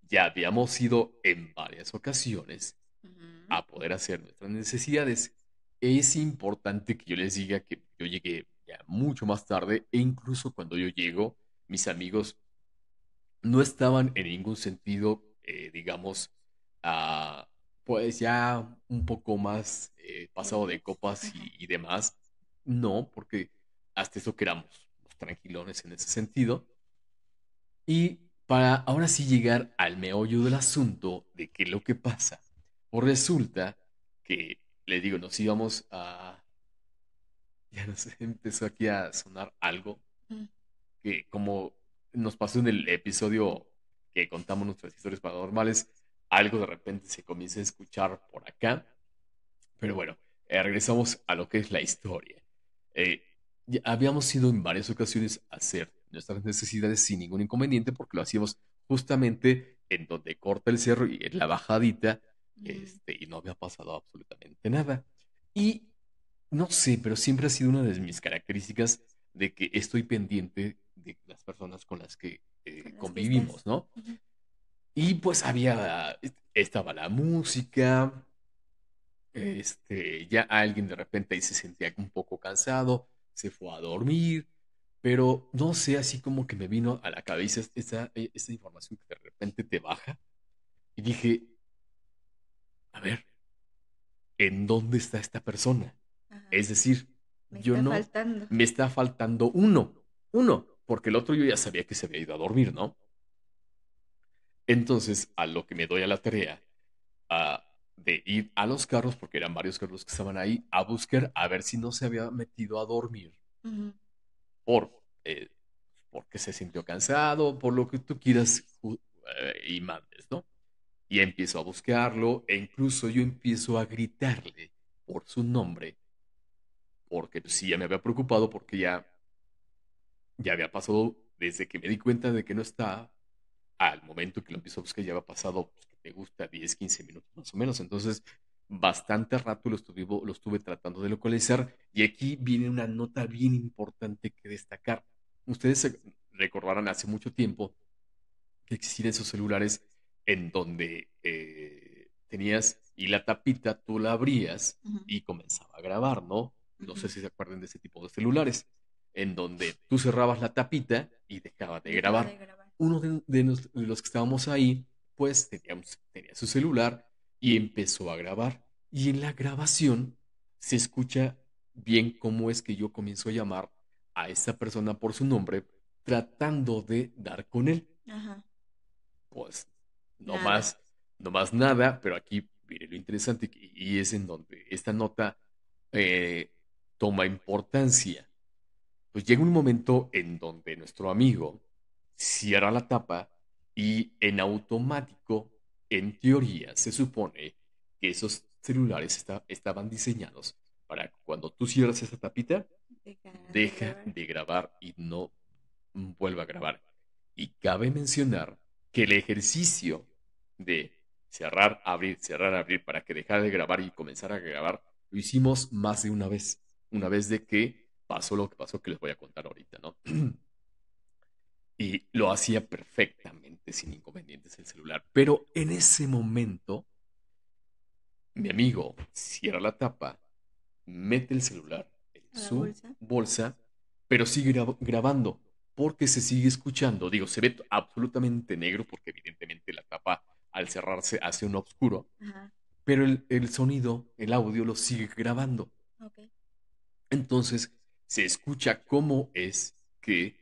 ya habíamos ido en varias ocasiones Ujú. a poder hacer nuestras necesidades. Es importante que yo les diga que yo llegué ya mucho más tarde e incluso cuando yo llego, mis amigos no estaban en ningún sentido, digamos, ah, pues ya un poco más pasado de Ebrios. copas Ajá. y demás. No, porque hasta eso que éramos los tranquilones en ese sentido. Y para ahora sí llegar al meollo del asunto de qué es lo que pasa, pues resulta que, les digo, nos íbamos a... Ya no sé, empezó aquí a sonar algo Mm. que como nos pasó en el episodio que contamos nuestras historias paranormales, algo de repente se comienza a escuchar por acá. Pero bueno, regresamos a lo que es la historia. Eh, ya habíamos ido en varias ocasiones a hacer nuestras necesidades sin ningún inconveniente porque lo hacíamos justamente en donde corta el cerro y en la bajadita, Mm. y no había pasado absolutamente nada. Y no sé, pero siempre ha sido una de mis características de que estoy pendiente de las personas con las que Con las que estás. convivimos, ¿no? Ujú. Y pues estaba la música, ya alguien de repente ahí se sentía un poco cansado, se fue a dormir, pero no sé, así como que me vino a la cabeza esta información que de repente te baja y dije, a ver, ¿en dónde está esta persona? Ajá. Es decir, Me yo está no, faltando. me está faltando uno, porque el otro yo ya sabía que se había ido a dormir, ¿no? Entonces, a lo que me doy a la tarea de ir a los carros, porque eran varios carros que estaban ahí, a buscar a ver si no se había metido a dormir Ujú. por, eh, porque se sintió cansado, por lo que tú quieras y mandes, ¿no? Y empiezo a buscarlo e incluso yo empiezo a gritarle por su nombre, porque pues, sí, ya me había preocupado porque ya había pasado desde que me di cuenta de que no está al momento que lo empiezo a buscar, ya había pasado, pues, que te gusta 10 15 minutos más o menos. Entonces, bastante rato lo estuve tratando de localizar. Y aquí viene una nota bien importante que destacar. Ustedes se recordarán hace mucho tiempo que existían esos celulares en donde tenías y la tapita tú la abrías Ujú. y comenzaba a grabar, ¿no? No sé Ujú. si se acuerdan de ese tipo de celulares, en donde tú cerrabas la tapita y dejaba de Dejaba grabar. de grabar. Uno de los que estábamos ahí, pues tenía su celular y empezó a grabar. Y en la grabación se escucha bien cómo es que yo comienzo a llamar a esa persona por su nombre, tratando de dar con él. Ajá. Pues no Nada. más, no más nada, pero aquí viene lo interesante y es en donde esta nota eh, toma importancia. Pues llega un momento en donde nuestro amigo cierra la tapa y en automático, en teoría, se supone que esos celulares estaban diseñados para que cuando tú cierras esa tapita, Dejar de deja grabar. de grabar y no vuelva a grabar. Y cabe mencionar que el ejercicio de cerrar, abrir para que dejara de grabar y comenzara a grabar, lo hicimos más de una vez. Una vez de que pasó lo que pasó que les voy a contar ahorita, ¿no? Y lo hacía perfectamente sin inconvenientes el celular. Pero en ese momento, mi amigo cierra la tapa, mete el celular en A la su bolsa. bolsa, pero sigue grabando porque se sigue escuchando. Digo, se ve absolutamente negro porque evidentemente la tapa al cerrarse hace un oscuro, Ajá. pero el sonido, el audio lo sigue grabando. Ok. Entonces se escucha cómo es que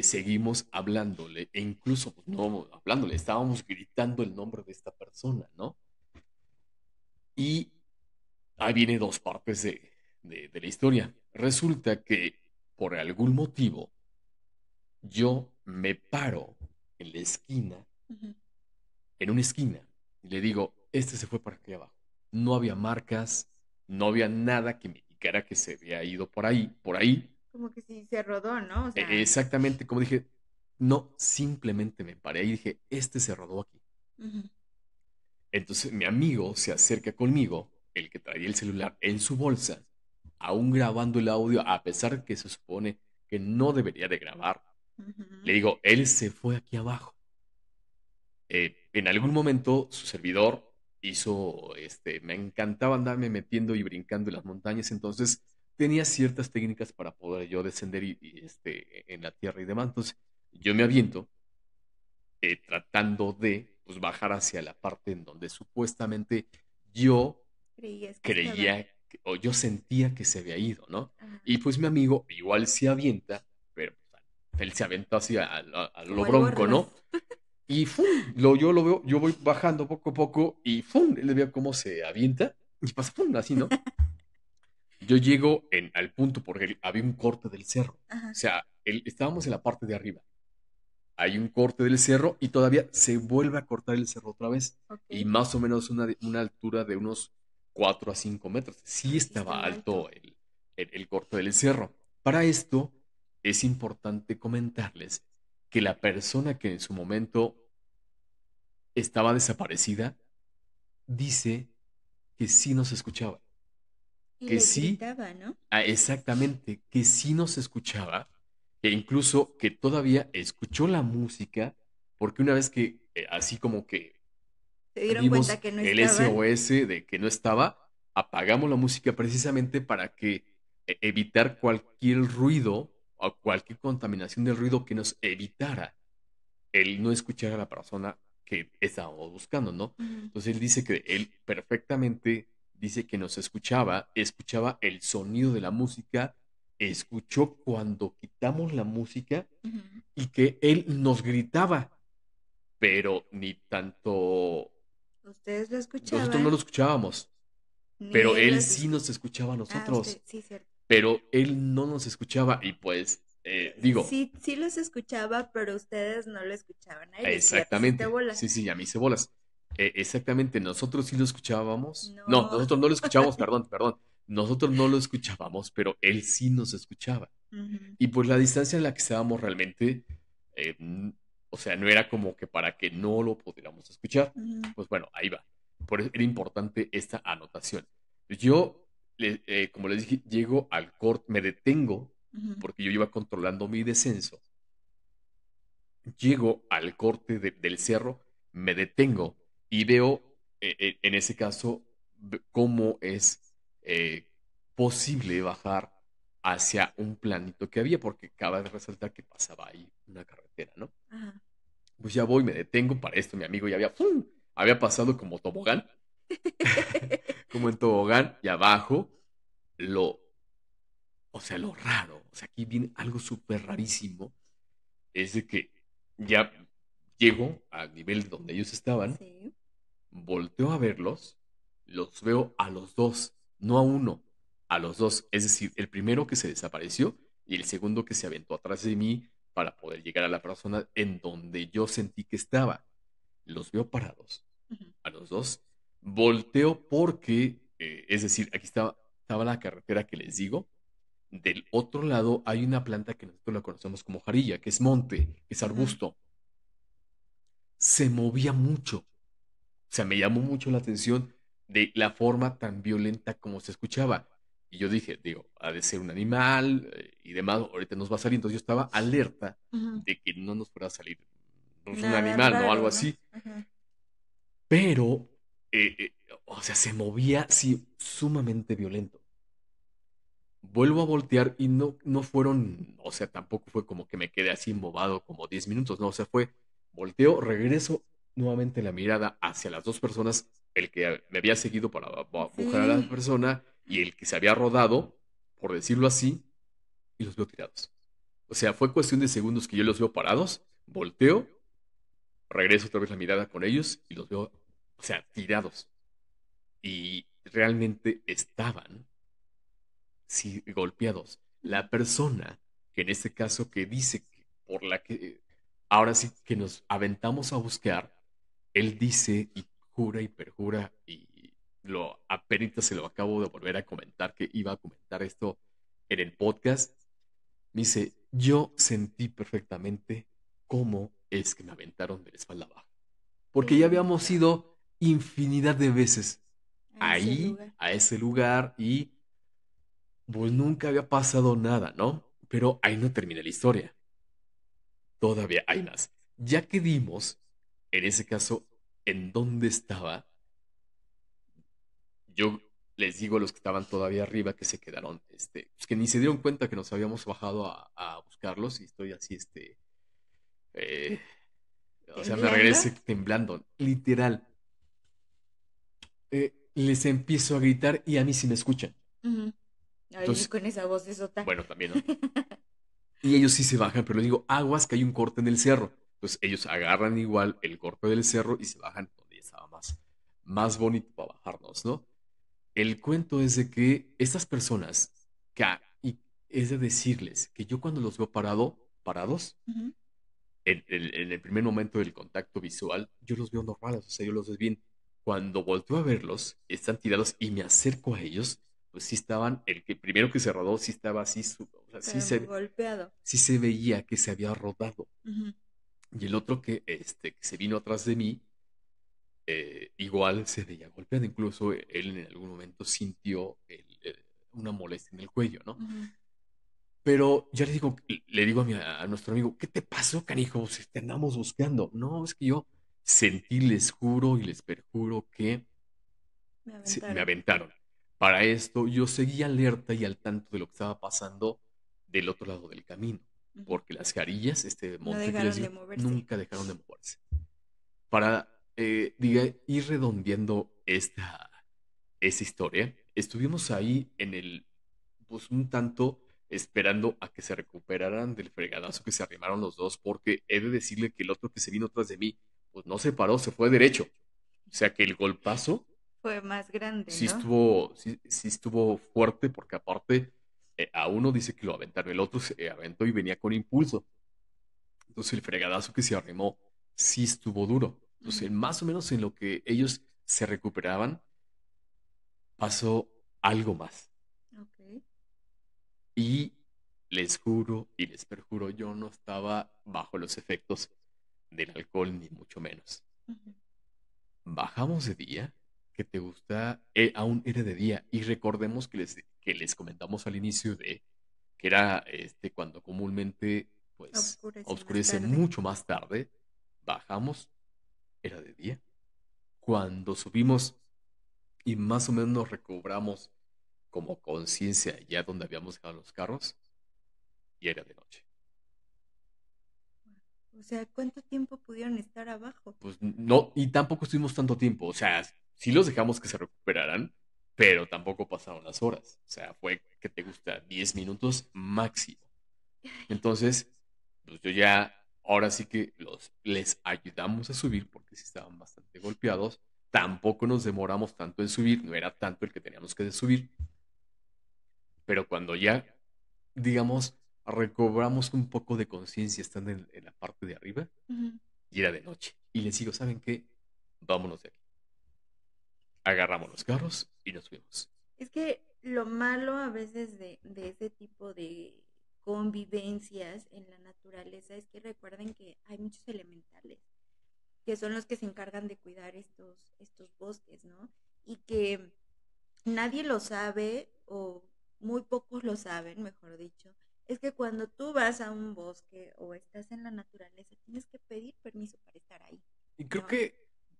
seguimos hablándole e incluso pues, no hablándole, estábamos gritando el nombre de esta persona, ¿no? Y ahí viene dos partes de la historia. Resulta que por algún motivo yo me paro en la esquina, Ujú. en una esquina, y le digo, este se fue para aquí abajo. No había marcas, no había nada que me indicara que se había ido por ahí, por ahí. Como que sí se rodó, ¿no? O sea. Exactamente como dije, no, simplemente me paré y dije, este se rodó aquí. Ujú. Entonces mi amigo se acerca conmigo, el que traía el celular en su bolsa, aún grabando el audio, a pesar que se supone que no debería de grabar. Le Ujú. digo, él se fue aquí abajo. En algún momento su servidor me encantaba andarme metiendo y brincando en las montañas, entonces tenía ciertas técnicas para poder yo descender en la tierra y demás. Entonces yo me aviento tratando de pues, bajar hacia la parte en donde supuestamente yo Creías que estaba. creía o yo sentía que se había ido, ¿no? Ajá. Y pues mi amigo igual se avienta, pero pues, él se aventó así a lo Como el bronco, Borras. ¿no? Y ¡fum! Yo lo veo, yo voy bajando poco a poco y ¡fum! Él le veo cómo se avienta y pasa ¡fum! Así, ¿no? Yo llego al punto porque había un corte del cerro. O Ajá. sea, estábamos en la parte de arriba. Hay un corte del cerro y todavía se vuelve a cortar el cerro otra vez. Y Ok. más o menos una altura de unos 4 a 5 metros. Sí Ah, sí estaba estaba alto. alto el corte del cerro. Para esto es importante comentarles que la persona que en su momento estaba desaparecida dice que sí nos escuchaba. Y Que les sí, gritaba, ¿no? exactamente, que sí nos escuchaba. E incluso que todavía escuchó la música porque una vez que así como que Se dieron cuenta vimos que no el estaban. SOS de que no estaba, apagamos la música precisamente para que evitar cualquier ruido o cualquier contaminación del ruido que nos evitara el no escuchar a la persona que estábamos buscando, ¿no? Ujú. Entonces él dice que él perfectamente dice que nos escuchaba, escuchaba el sonido de la música, escuchó cuando quitamos la música Ujú. y que él nos gritaba, pero ni tanto Ustedes lo nosotros no lo escuchaban, escuchábamos, ni pero él él los sí nos escuchaba. escuchaba a Ah, usted, nosotros, sí, cierto. pero él no nos escuchaba y pues digo, Sí, sí los escuchaba, pero ustedes no lo escuchaban. Ay, les hiciste exactamente, bolas. sí, sí, ya me hice bolas. Exactamente, nosotros sí lo escuchábamos. No, No. nosotros no lo escuchábamos, perdón, perdón. Nosotros no lo escuchábamos, pero él sí nos escuchaba. Ujú, Y pues la distancia en la que estábamos realmente, eh, n- o sea, no era como que para que no lo pudiéramos escuchar. ujú, Pues bueno, ahí va. Por eso era importante esta anotación. Yo, como les dije, llego al corte, me detengo, ujú, porque yo iba controlando mi descenso. Llego al corte del cerro, me detengo y veo, en ese caso, cómo es eh, posible bajar hacia un planito que había, porque acaba de resaltar que pasaba ahí una carretera, ¿no? ajá. Pues ya voy, me detengo, para esto mi amigo ya había, ¡fum! Había pasado como tobogán, como en tobogán, y abajo, lo, o sea, lo raro, o sea, aquí viene algo súper rarísimo, es de que ya llego al nivel de donde ellos estaban, Sí. volteo a verlos, los veo a los dos, no a uno, a los dos. Es decir, el primero que se desapareció y el segundo que se aventó atrás de mí para poder llegar a la persona en donde yo sentí que estaba. Los veo parados, Ujú, a los dos. Volteo porque, es decir, estaba la carretera que les digo. Del otro lado hay una planta que nosotros la conocemos como jarilla, que es monte, que es ujú. arbusto. Se movía mucho. O sea, me llamó mucho la atención de la forma tan violenta como se escuchaba. Y yo dije, digo, ha de ser un animal y demás, ahorita nos va a salir. Entonces yo estaba alerta Ujú. de que no nos fuera a salir pues, un Nada animal, ¿no? Algo raro, ¿no? así. Ajá. Pero, eh, eh, o sea, se movía, sí, sumamente violento. Vuelvo a voltear y no fueron, o sea, tampoco fue como que me quedé así embobado como 10 minutos, no, o sea, volteo, regreso nuevamente la mirada hacia las dos personas, el que me había seguido para buscar a la Sí. persona y el que se había rodado, por decirlo así, y los veo tirados. O sea, fue cuestión de segundos que yo los veo parados, volteo, regreso otra vez la mirada con ellos y los veo, o sea, tirados. Y realmente estaban sí, golpeados. Ujú, La persona, que en este caso que dice que por la que ahora sí que nos aventamos a buscar, él dice y jura y perjura y lo apenas se lo acabo de volver a comentar que iba a comentar esto en el podcast. Me dice, yo sentí perfectamente cómo es que me aventaron de la espalda baja. Porque ya sí, habíamos ido infinidad de veces a ese ahí, lugar. a ese lugar, y pues nunca había pasado nada, ¿no? Pero ahí no termina la historia. Todavía hay más. Ya que dimos, en ese caso, en dónde estaba, yo les digo a los que estaban todavía arriba que se quedaron, pues que ni se dieron cuenta que nos habíamos bajado a buscarlos y estoy así, eh, o sea, me ¿Temblando? regresé temblando, literal. Les empiezo a gritar y a mí sí me escuchan. Ujú. Ay, Entonces, con esa voz de sota. bueno, también, ¿no? Y ellos sí se bajan, pero les digo, aguas que hay un corte en el cerro. Entonces ellos agarran igual el corte del cerro y se bajan donde ya estaba más bonito para bajarnos, ¿no? El cuento es de que estas personas, y es de decirles que yo cuando los veo parados, Ujú. en el primer momento del contacto visual, yo los veo normales, o sea, yo los veo bien. Cuando volteo a verlos, están tirados y me acerco a ellos, pues sí estaban, el que primero que se rodó sí estaba así, o sea, Pero golpeado. sí se veía que se había rodado. Ujú. Y el otro que se vino atrás de mí, igual se veía golpeado. Incluso él en algún momento sintió una molestia en el cuello, ¿no? Ujú. Pero ya le digo a nuestro amigo, ¿qué te pasó, canijo? Si te andamos buscando. No, es que yo sentí, les juro y les perjuro que Me me aventaron. aventaron. Para esto yo seguía alerta y al tanto de lo que estaba pasando del otro lado del camino, Ujú. porque las carillas, este No monte que les dejaron de digo, moverse. nunca dejaron de moverse. Para ir redondeando esta historia, estuvimos ahí pues un tanto esperando a que se recuperaran del fregadazo que se arrimaron los dos, porque he de decirle que el otro que se vino atrás de mí, pues no se paró, se fue derecho. O sea que el golpazo Fue más grande, sí ¿no? sí estuvo fuerte, porque aparte a uno dice que lo aventaron, el otro se aventó y venía con impulso. Entonces el fregadazo que se arrimó sí estuvo duro. Entonces, más o menos en lo que ellos se recuperaban, pasó algo más. Ok. Y les juro y les perjuro, yo no estaba bajo los efectos del alcohol, ni mucho menos. Ujú. Bajamos de día, que te gusta, aún era de día. Y recordemos que les comentamos al inicio de que era cuando comúnmente pues Oscurece más oscurece tarde. mucho más tarde. Bajamos, era de día. Cuando subimos y más o menos nos recobramos como conciencia ya donde habíamos dejado los carros, y era de noche. O sea, ¿cuánto tiempo pudieron estar abajo? Pues no, y tampoco estuvimos tanto tiempo, o sea, sí los dejamos que se recuperaran, pero tampoco pasaron las horas, o sea, fue que te gusta 10 minutos máximo. Entonces, pues yo ya, ahora sí que les ayudamos a subir porque sí estaban bastante golpeados, tampoco nos demoramos tanto en subir, no era tanto el que teníamos que subir, pero cuando ya, digamos, recobramos un poco de conciencia estando en la parte de arriba, Ujú. y era de noche. Y les digo, ¿saben qué? Vámonos de aquí. Agarramos los carros y nos fuimos. Es que lo malo a veces de ese tipo de convivencias en la naturaleza es que recuerden que hay muchos elementales que son los que se encargan de cuidar estos bosques, ¿no? Y que nadie lo sabe o muy pocos lo saben, mejor dicho, es que cuando tú vas a un bosque o estás en la naturaleza tienes que pedir permiso para estar ahí, Y creo ¿no? que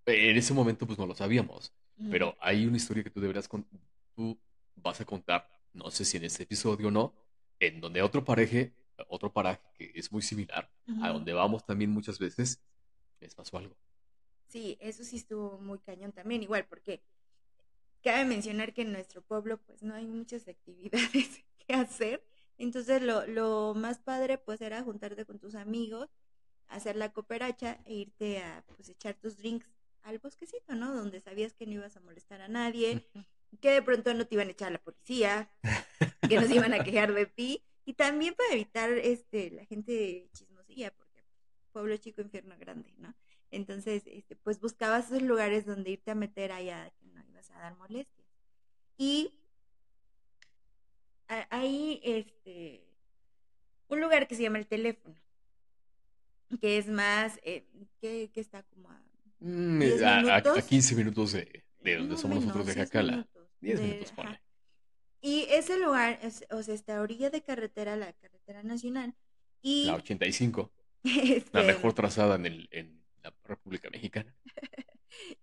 en ese momento pues no lo sabíamos, Ujú. pero hay una historia que tú vas a contar, no sé si en este episodio o no, en donde otro paraje que es muy similar, a Ujú. donde vamos también muchas veces, les pasó algo. Sí, eso sí estuvo muy cañón también, igual, porque cabe mencionar que en nuestro pueblo pues no hay muchas actividades que hacer, entonces lo más padre pues era juntarte con tus amigos, hacer la cooperacha e irte a pues echar tus drinks al bosquecito, ¿no? Donde sabías que no ibas a molestar a nadie, que de pronto no te iban a echar a la policía, que no se iban a quejar de ti, y también para evitar la gente chismosilla, porque pueblo chico, infierno grande, ¿no? Entonces, pues buscabas esos lugares donde irte a meter allá que no ibas a dar molestias. Y hay un lugar que se llama el teléfono, que es más, que está como a Mm, 10 a minutos, 15 minutos de donde no somos nosotros menos, de 6 Jacala. minutos 10 minutos, ajá. ponle. Y ese lugar, o sea, está a orilla de carretera, la carretera nacional, La y 85, la mejor este, trazada en la República Mexicana.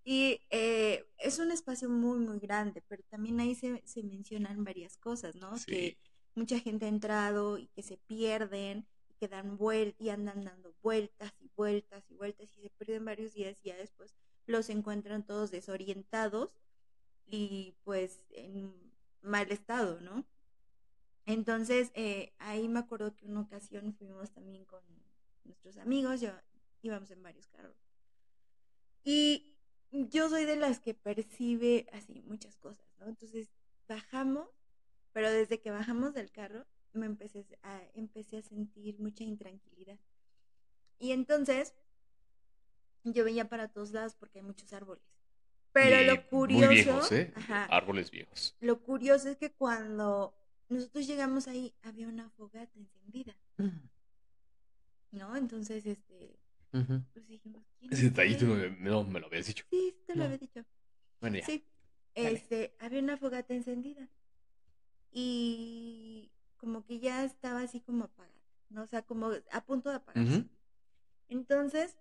y es un espacio muy, muy grande, pero también ahí se mencionan varias cosas, ¿no? Que Sí. mucha gente ha entrado y que se pierden, y que dan vueltas y andan dando vueltas y vueltas y vueltas y se pierden varios días y ya después los encuentran todos desorientados y pues en mal estado, ¿no? Entonces, ahí me acuerdo que una ocasión fuimos también con nuestros amigos, yo, íbamos en varios carros. Y yo soy de las que percibe así muchas cosas, ¿no? Entonces bajamos, pero desde que bajamos del carro empecé a sentir mucha intranquilidad. Y entonces yo veía para todos lados porque hay muchos árboles. Pero Y lo muy viejos, curioso, ¿eh? ajá, Árboles viejos. lo curioso es que cuando nosotros llegamos ahí había una fogata encendida, Mm. ¿no? Entonces, Ujú. pues dijimos, ¿quién Ese está detallito ahí? no me lo habías dicho. Sí, sí te lo había No. dicho. Bueno, ya. Sí, Dale. había una fogata encendida y como que ya estaba así como apagada, ¿no? O sea, como a punto de apagarse. Ujú, Entonces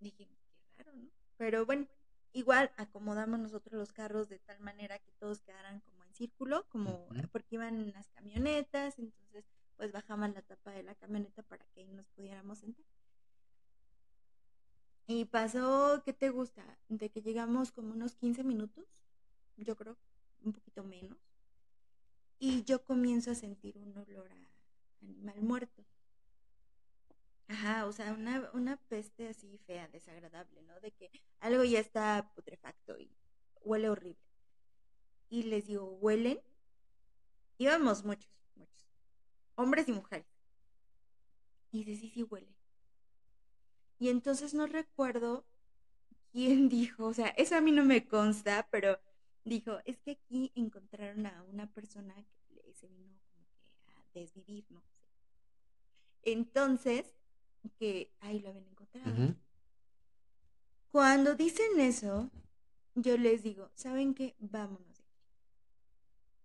dije, qué raro, ¿no? Pero bueno, igual acomodamos nosotros los carros de tal manera que todos quedaran como en círculo, como ujú. porque iban las camionetas, entonces pues bajaban la tapa de la camioneta para que ahí nos pudiéramos sentar. Y pasó, ¿qué te gusta? De que llegamos como unos 15 minutos, yo creo, un poquito menos, y yo comienzo a sentir un olor a animal muerto. Ajá, o sea, una peste así fea, desagradable, ¿no? De que algo ya está putrefacto y huele horrible. Y les digo, ¿huelen? Íbamos muchos, muchos, hombres y mujeres. Y dice, sí, sí huele. Y entonces no recuerdo quién dijo, o sea, eso a mí no me consta, pero dijo, es que aquí encontraron a una persona que se vino como que a desvivir, ¿no? Entonces, que ahí lo habían encontrado. Ujú. Cuando dicen eso, yo les digo, ¿saben qué? Vámonos de aquí.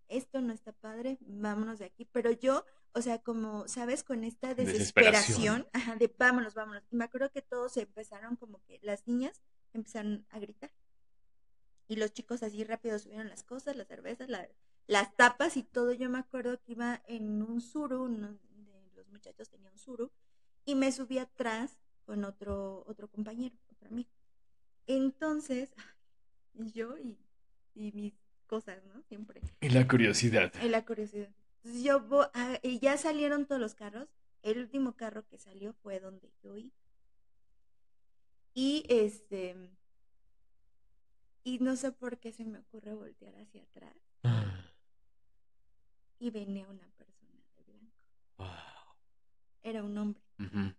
Esto no está padre, vámonos de aquí. Pero yo, o sea, como, ¿sabes? Con esta Con desesperación. desesperación, ajá, de vámonos, vámonos. Y me acuerdo que todos empezaron como que las niñas empezaron a gritar. Y los chicos así rápido subieron las cosas, las cervezas, las tapas y todo. Yo me acuerdo que iba en un suru, uno de los muchachos tenía un suru, y me subí atrás con otro compañero, otro amigo. Entonces, yo y mis cosas, ¿no? Siempre. Y la curiosidad. En la curiosidad. Entonces y ya salieron todos los carros. El último carro que salió fue donde yo iba. Y y no sé por qué se me ocurre voltear hacia atrás y venía una persona de blanco. Wow. Era un hombre. Ujú.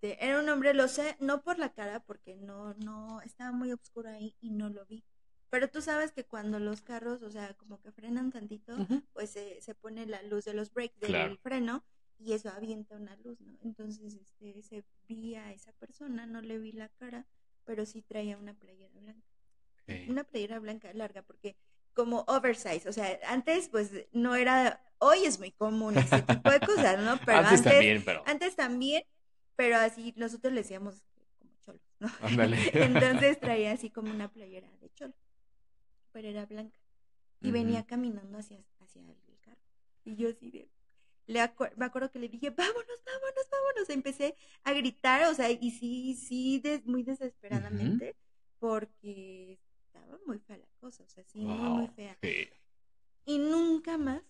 Era un hombre, lo sé, no por la cara, porque no, estaba muy oscuro ahí y no lo vi. Pero tú sabes que cuando los carros, o sea, como que frenan tantito, Ujú. pues se pone la luz de los brakes Claro. del freno y eso avienta una luz, ¿no? Entonces, se vi a esa persona, no le vi la cara, pero sí traía una playera blanca. Ok. Una playera blanca larga, porque como oversize, o sea, antes pues no era, hoy es muy común ese tipo de cosas, ¿no? Pero Antes también, pero. antes también, pero así nosotros le decíamos como cholos, ¿no? Ándale. Entonces traía así como una playera de cholo, pero era blanca. Y Ujú. venía caminando hacia el carro. Y yo así de, me acuerdo que le dije, vámonos, vámonos, vámonos. Empecé a gritar, o sea, y sí, sí, muy Ujú. desesperadamente, porque estaba muy fea la cosa, o sea, sí, muy, muy Wow. fea. Sí. Y nunca más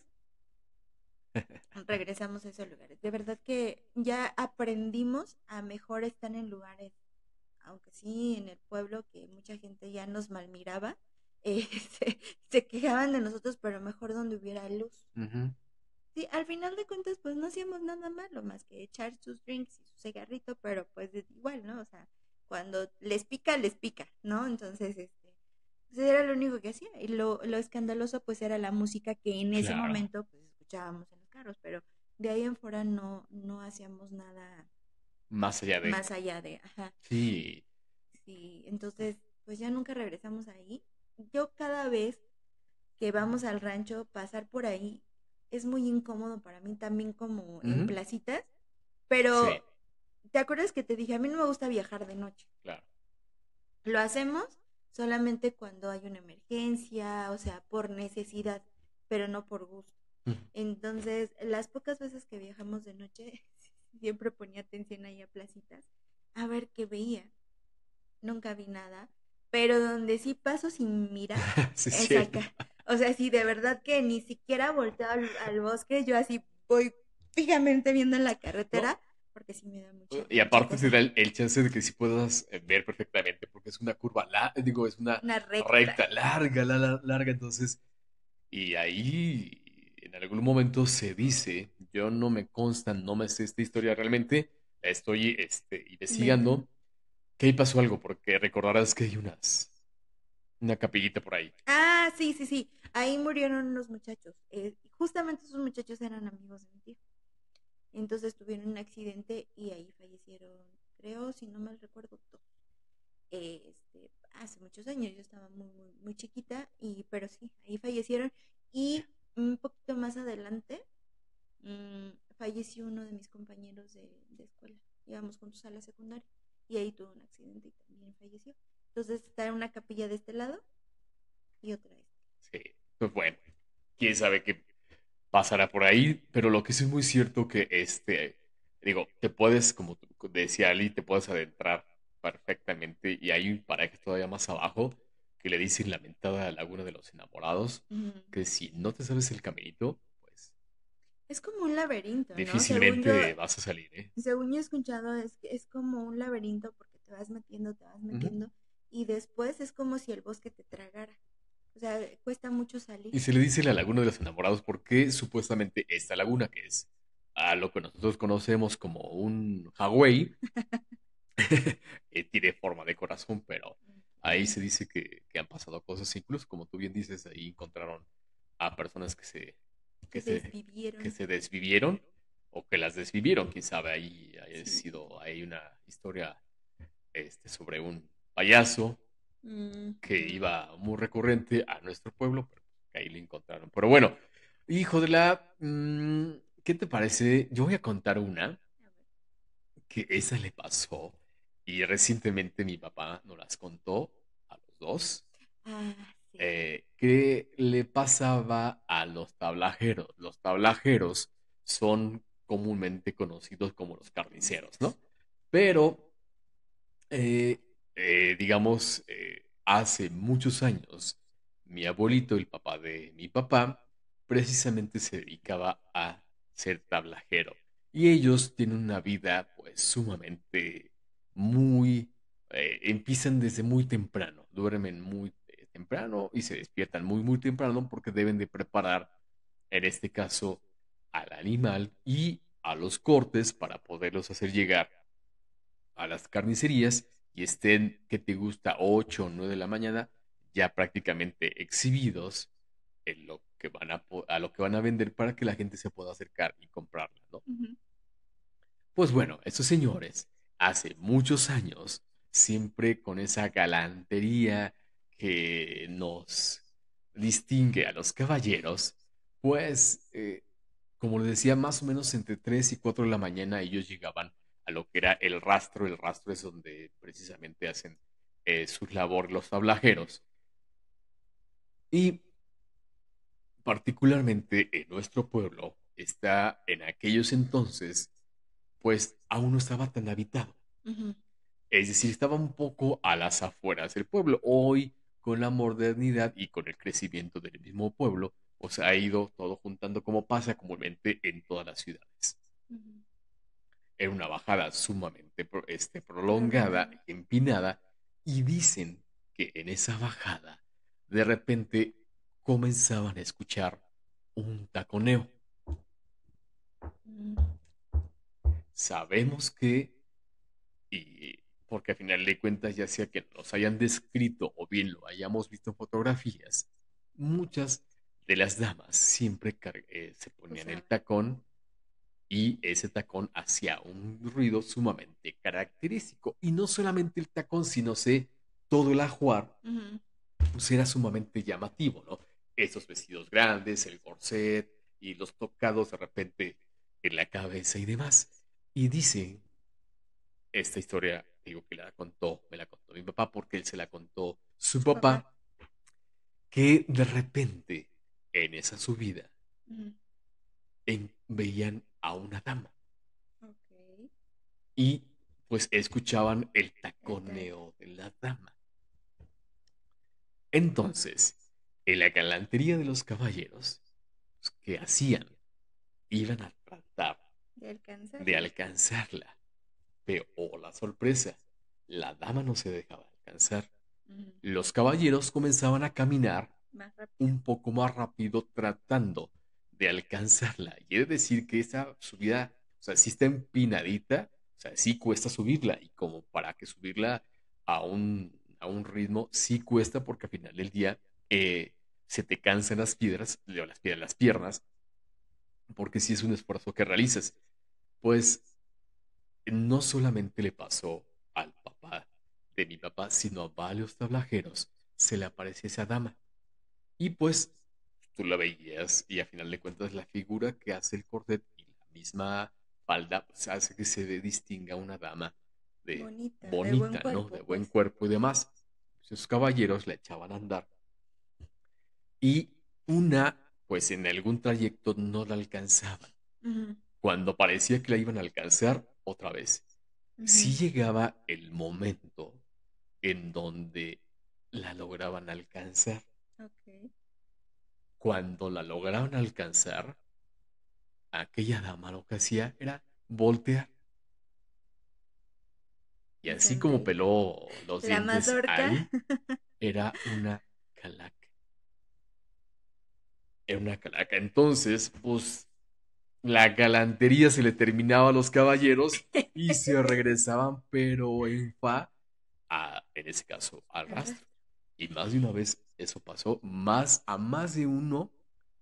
regresamos a esos lugares. De verdad que ya aprendimos a mejor estar en lugares, aunque sí en el pueblo que mucha gente ya nos malmiraba, se quejaban de nosotros, pero mejor donde hubiera luz. Ujú. Sí, al final de cuentas, pues no hacíamos nada malo más que echar sus drinks y su cigarrito, pero pues igual, ¿no? O sea, cuando les pica, ¿no? Entonces, pues era lo único que hacía. Y lo escandaloso, pues era la música que en ese Claro. momento, pues escuchábamos en los carros, pero de ahí en fuera no hacíamos nada Más allá de. más allá de, ajá, Sí. sí. Entonces, pues ya nunca regresamos ahí. Yo cada vez que vamos al rancho, pasar por ahí es muy incómodo para mí también como en Ujú. placitas, Sí. pero ¿te acuerdas que te dije? A mí no me gusta viajar de noche. Claro. Lo hacemos solamente cuando hay una emergencia, o sea, por necesidad, pero no por gusto. Ujú. Entonces, las pocas veces que viajamos de noche, siempre ponía atención ahí a placitas, a ver qué veía. Nunca vi nada, pero donde sí paso sin mirar Sí, es es cierto. acá. O sea, sí, de verdad que ni siquiera volteo al bosque, yo así voy fijamente viendo en la ¿No? carretera, porque sí me da Y mucha aparte te cosa. da el chance de que sí puedas ver perfectamente, porque es una curva, digo, es una Una recta. recta larga, larga, entonces, y ahí en algún momento se dice, yo no me consta, no me sé esta historia realmente, la estoy Inventando. investigando, que ahí pasó algo, porque recordarás que hay una capillita por ahí. Ah, sí, sí, sí. Ahí murieron unos muchachos. Justamente esos muchachos eran amigos de mi tío. Entonces tuvieron un accidente y ahí fallecieron, creo, si no mal recuerdo, dos. Hace muchos años, yo estaba muy, muy, muy chiquita, pero sí, ahí fallecieron. Y un poquito más adelante falleció uno de mis compañeros de escuela. Íbamos juntos a la secundaria y ahí tuvo un accidente y también falleció. Entonces está en una capilla de este lado y otra de este. Sí, pues bueno, quién sabe qué pasará por ahí, pero lo que sí es muy cierto que digo, te puedes, como decía Ali, te puedes adentrar perfectamente y hay un paraje todavía más abajo que le dicen la mentada Laguna de los Enamorados, Ujú. que si no te sabes el caminito, pues Es como un laberinto, ¿no? difícilmente vas a salir, ¿eh? Según yo he escuchado, es que es como un laberinto porque te vas Ujú. metiendo y después es como si el bosque te tragara. O sea, cuesta mucho salir. Y se le dice la Laguna de los Enamorados porque supuestamente esta laguna, que es a lo que nosotros conocemos como un Hawái, tiene forma de corazón, pero ahí se dice que han pasado cosas, incluso como tú bien dices, ahí encontraron a personas Se que se, que desvivieron. se desvivieron o que las desvivieron, quién sabe, ahí haya Sí. sido, hay una historia sobre un payaso que Ujú. iba muy recurrente a nuestro pueblo, pero que ahí le encontraron. Pero bueno, hijo de ¿qué te parece? Yo voy a contar una A ver. que esa le pasó y recientemente mi papá nos las contó a los dos. Ah, sí. ¿Qué le pasaba a los tablajeros? Los tablajeros son comúnmente conocidos como los carniceros, ¿no? Pero eh, digamos, hace muchos años, mi abuelito, el papá de mi papá, precisamente se dedicaba a ser tablajero. Y ellos tienen una vida, pues, sumamente muy... empiezan desde muy temprano, duermen muy temprano y se despiertan muy, muy temprano porque deben de preparar, en este caso, al animal y a los cortes para poderlos hacer llegar a las carnicerías y estén, que te gusta, 8 o 9 de la mañana, ya prácticamente exhibidos en lo que a lo que van a vender para que la gente se pueda acercar y comprarla, ¿no? Ujú. Pues bueno, estos señores, hace muchos años, siempre con esa galantería que nos distingue a los caballeros, pues, como les decía, más o menos entre 3 y 4 de la mañana ellos llegaban a lo que era el rastro. El rastro es donde precisamente hacen su labor los tablajeros. Y particularmente en nuestro pueblo está en aquellos entonces, pues aún no estaba tan habitado. Ujú. Es decir, estaba un poco a las afueras del pueblo. Hoy, con la modernidad y con el crecimiento del mismo pueblo, pues ha ido todo juntando como pasa comúnmente en todas las ciudades. Ujú. Era una bajada sumamente prolongada, Prolongada. empinada, y dicen que en esa bajada de repente comenzaban a escuchar un taconeo. Mm. Sabemos que, y porque a final de cuentas, ya sea que nos hayan descrito o bien lo hayamos visto en fotografías, muchas de las damas siempre se ponían el Usaban. tacón y ese tacón hacía un ruido sumamente característico. Y no solamente el tacón, sino todo el ajuar, Ujú. pues era sumamente llamativo, ¿no? Esos vestidos grandes, el corset y los tocados de repente en la cabeza y demás. Y dice esta historia, digo que me la contó mi papá porque él se la contó su Su papá. papá, que de repente en esa subida Ujú. veían a una dama Ok. y pues escuchaban el El tal. taconeo de la dama. Entonces, en la galantería de los caballeros, pues, ¿qué hacían? Iban a tratar De de alcanzarla. alcanzarla, pero oh, la sorpresa, la dama no se dejaba alcanzar. Ujú. Los caballeros comenzaban a caminar Más rápido. un poco más rápido tratando de alcanzarla. Y he de decir que esa subida, o sea, sí está empinadita, o sea, sí cuesta subirla. Y como para que subirla a un ritmo, sí cuesta porque al final del día se te cansan las piedras, las piernas, porque sí es un esfuerzo que realizas. Pues no solamente le pasó al papá de mi papá, sino a varios tablajeros, se le aparece esa dama. Y pues tú la veías y a final de cuentas la figura que hace el corset y la misma falda pues, hace que distinga una dama de Bonita, de buen bonita, ¿no? cuerpo, De buen pues. cuerpo y demás. Esos caballeros la echaban a andar y una, pues en algún trayecto no la alcanzaban. Ujú. Cuando parecía que la iban a alcanzar, otra vez. Sí Ujú. llegaba el momento en donde la lograban alcanzar. Ok. Cuando la lograron alcanzar, aquella dama lo que hacía era voltear. Y Y así como sonreír. peló los La dientes mazorca. ahí, era una calaca. Era una calaca. Entonces, pues la galantería se le terminaba a los caballeros y se regresaban, pero en ese caso, al Al rastro. rastro. Y más de una vez eso pasó, a más de uno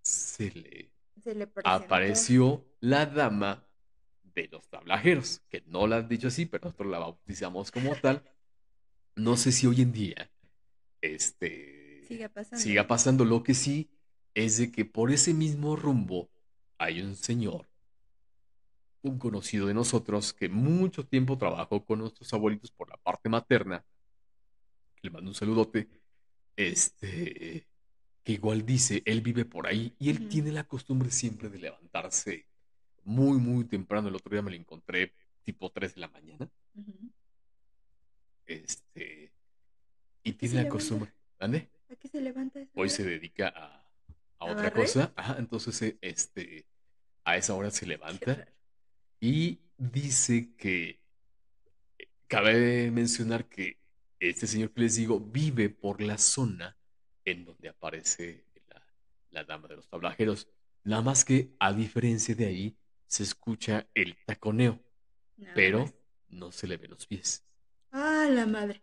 se le Se le presentó. apareció la dama de los tablajeros, que no la han dicho así, pero nosotros la bautizamos como tal. No sé si hoy en día Siga pasando. siga pasando. Lo que sí es de que por ese mismo rumbo hay un señor, un conocido de nosotros, que mucho tiempo trabajó con nuestros abuelitos por la parte materna, que le mando un saludote, que igual dice, él vive por ahí y él Ujú, tiene la costumbre siempre de levantarse muy, muy temprano. El otro día me lo encontré tipo 3 de la mañana, ujú. este, ¿A y qué tiene se la levanta? costumbre, ¿ande? ¿A qué se levanta a esa Hoy hora? se dedica a ¿A otra barrer? cosa, ajá, entonces, a esa hora se Qué levanta raro. y dice que, cabe mencionar que este señor que les digo vive por la zona en donde aparece la dama de los tablajeros. Nada más que, a diferencia de ahí, se escucha el taconeo, Nada más. pero no se le ven los pies. ¡Ah, la madre!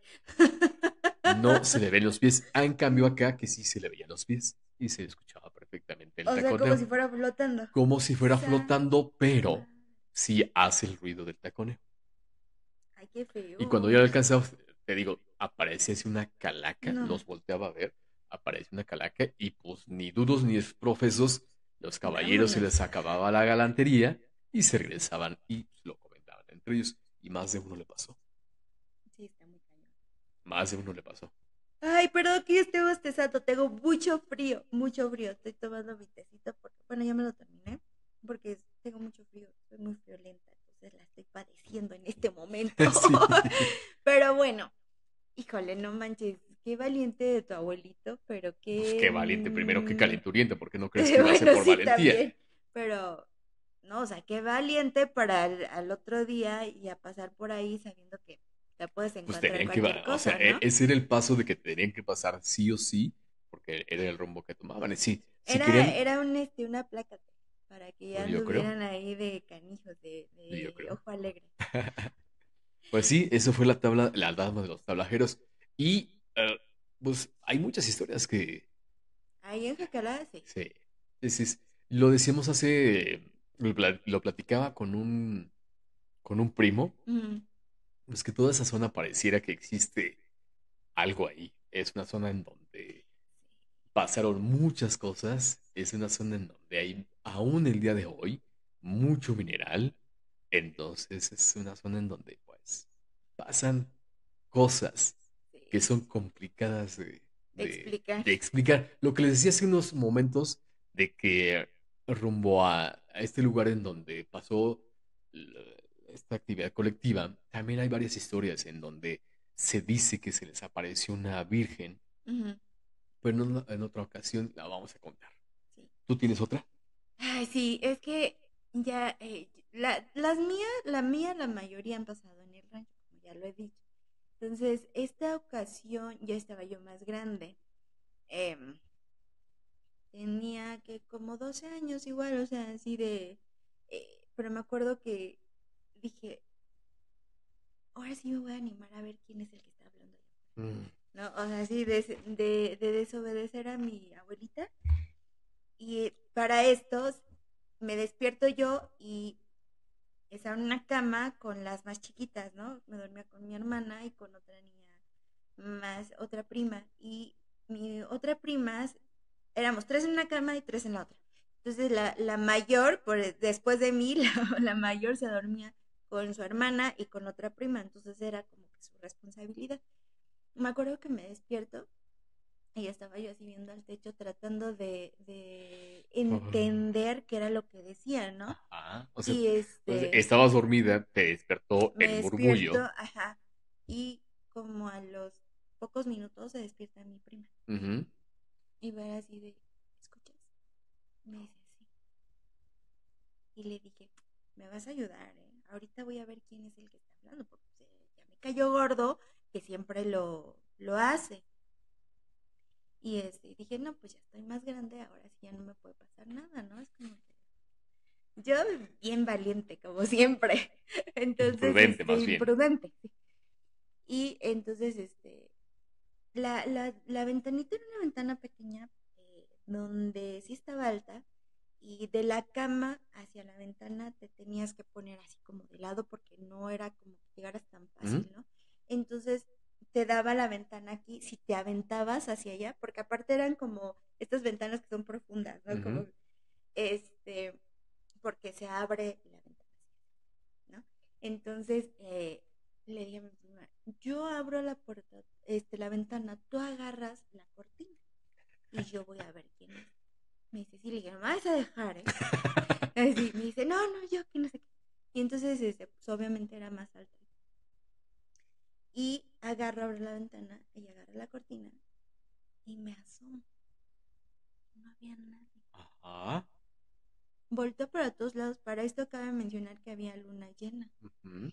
No se le ven los pies. En cambio acá que sí se le veían los pies y se escuchaba perfectamente el O sea, como taconeo. si fuera flotando. Como si fuera flotando, pero Madre. sí hace el ruido del taconeo. Ay, qué Y cuando yo feo. lo alcanzaba, te digo, aparecía así una calaca, No, los volteaba a ver, aparece una calaca y pues ni dudos ni profesos, los caballeros se vámonos. les acababa la galantería y se regresaban y pues, lo comentaban entre ellos. Y más de uno le pasó, Sí, está muy cañón. más de uno le pasó. Ay, perdón que esté bostezando. Tengo mucho frío, mucho frío. Estoy tomando mi tecito porque, bueno, ya me lo terminé. Porque tengo mucho frío. Soy muy friolenta. Entonces la estoy padeciendo en este momento. Sí. Pero bueno, híjole, no manches. Qué valiente de tu abuelito, pero Pues qué... qué valiente primero, qué calenturienta, porque no crees que lo hace bueno, por sí, valentía. también. Pero, no, o sea, qué valiente para al otro día y a pasar por ahí sabiendo que te puedes Pues encontrar tenían que, cualquier o sea, cosa, ¿no? ese era el paso de que tenían que pasar sí o sí, porque era el rumbo que tomaban. Y sí, si Era, querían, era una placa para que ya pues yo creo, anduvieran ahí de canijos, yo de creo. ojo alegre. Pues sí, eso fue la dama de los tablajeros. Y pues hay muchas historias que, Ahí en Jacalá, sí. sí, lo decíamos lo platicaba con un primo, Ujú, pues que toda esa zona pareciera que existe algo ahí. Es una zona en donde pasaron muchas cosas. Es una zona en donde hay, aún el día de hoy, mucho mineral. Entonces es una zona en donde, pues, pasan cosas sí. que son complicadas Explicar. de explicar. Lo que les decía hace unos momentos de que rumbo a este lugar en donde pasó la- esta actividad colectiva, también hay varias historias en donde se dice que se les apareció una virgen, Ujú, pero en otra ocasión la vamos a contar. sí. ¿Tú tienes otra? Ay, sí, es que ya, las mías, la mayoría han pasado en el rancho, como ya lo he dicho. Entonces, esta ocasión ya estaba yo más grande. em, Tenía que como 12 años igual, o sea, así de... pero me acuerdo que dije, ahora sí me voy a animar a ver quién es el que está hablando allá afuera. Mm, ¿No? O sea, así de desobedecer a mi abuelita. Y para esto me despierto yo y estaba en una cama con las más chiquitas, ¿no? Me dormía con mi hermana y con otra niña más, otra prima. Y mi otra prima, éramos tres en una cama y tres en la otra. Entonces la mayor, después de mí, la mayor se dormía con su hermana y con otra prima. Entonces era como que su responsabilidad. Me acuerdo que me despierto y estaba yo así viendo al techo tratando de entender qué era lo que decía, ¿no? ajá. O sea, Y pues, estabas dormida, te despertó me el despierto, murmullo. ajá, y como a los pocos minutos se despierta mi prima. Ujú. Y va así de, ¿escuchas? Me dice, sí. Y le dije, me vas a ayudar, ¿eh? Ahorita voy a ver quién es el que está hablando, porque ya me cayó gordo, que siempre lo hace. Y dije, no, pues ya estoy más grande, ahora sí ya no me puede pasar nada, ¿no? Es como que Yo bien valiente, como siempre. Entonces, Imprudente, más bien. imprudente. Sí. Y entonces, la ventanita era una ventana pequeña, donde sí estaba alta, y de la cama hacia la ventana te tenías que poner así como de lado porque no era como que llegaras tan ¿Mm? fácil, ¿no? Entonces te daba la ventana aquí si te aventabas hacia allá, porque aparte eran como estas ventanas que son profundas, ¿no? Ujú. Como, este, porque se abre la ventana, ¿no? Entonces, le dije a mi prima, yo abro la puerta, la ventana, tú agarras la cortina y yo voy a ver quién es. Me dice, sí, le dije, no me vas a dejar, ¿eh? Así, me dice, no, no, yo que no sé qué. Y entonces, pues obviamente era más alta. Y agarro, abro la ventana y agarro la cortina y me asomo. No había nadie. Ajá. Volteo para todos lados. Para esto cabe mencionar que había luna llena. Ujú.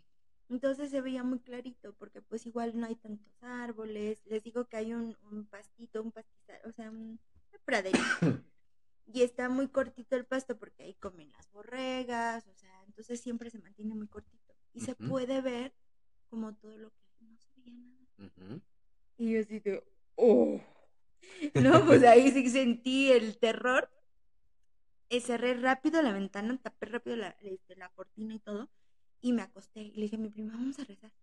Entonces se veía muy clarito porque pues igual no hay tantos árboles. Les digo que hay un pastito, un pastizal, o sea, una praderita. Y está muy cortito el pasto porque ahí comen las borregas, o sea, entonces siempre se mantiene muy cortito. Y se Ujú. puede ver como todo lo que hay, no se veía nada. Ujú. Y yo así de, oh, no, pues ahí sí sentí el terror. Cerré rápido la ventana, tapé rápido la cortina y todo, y me acosté. Y le dije a mi prima, vamos a rezar.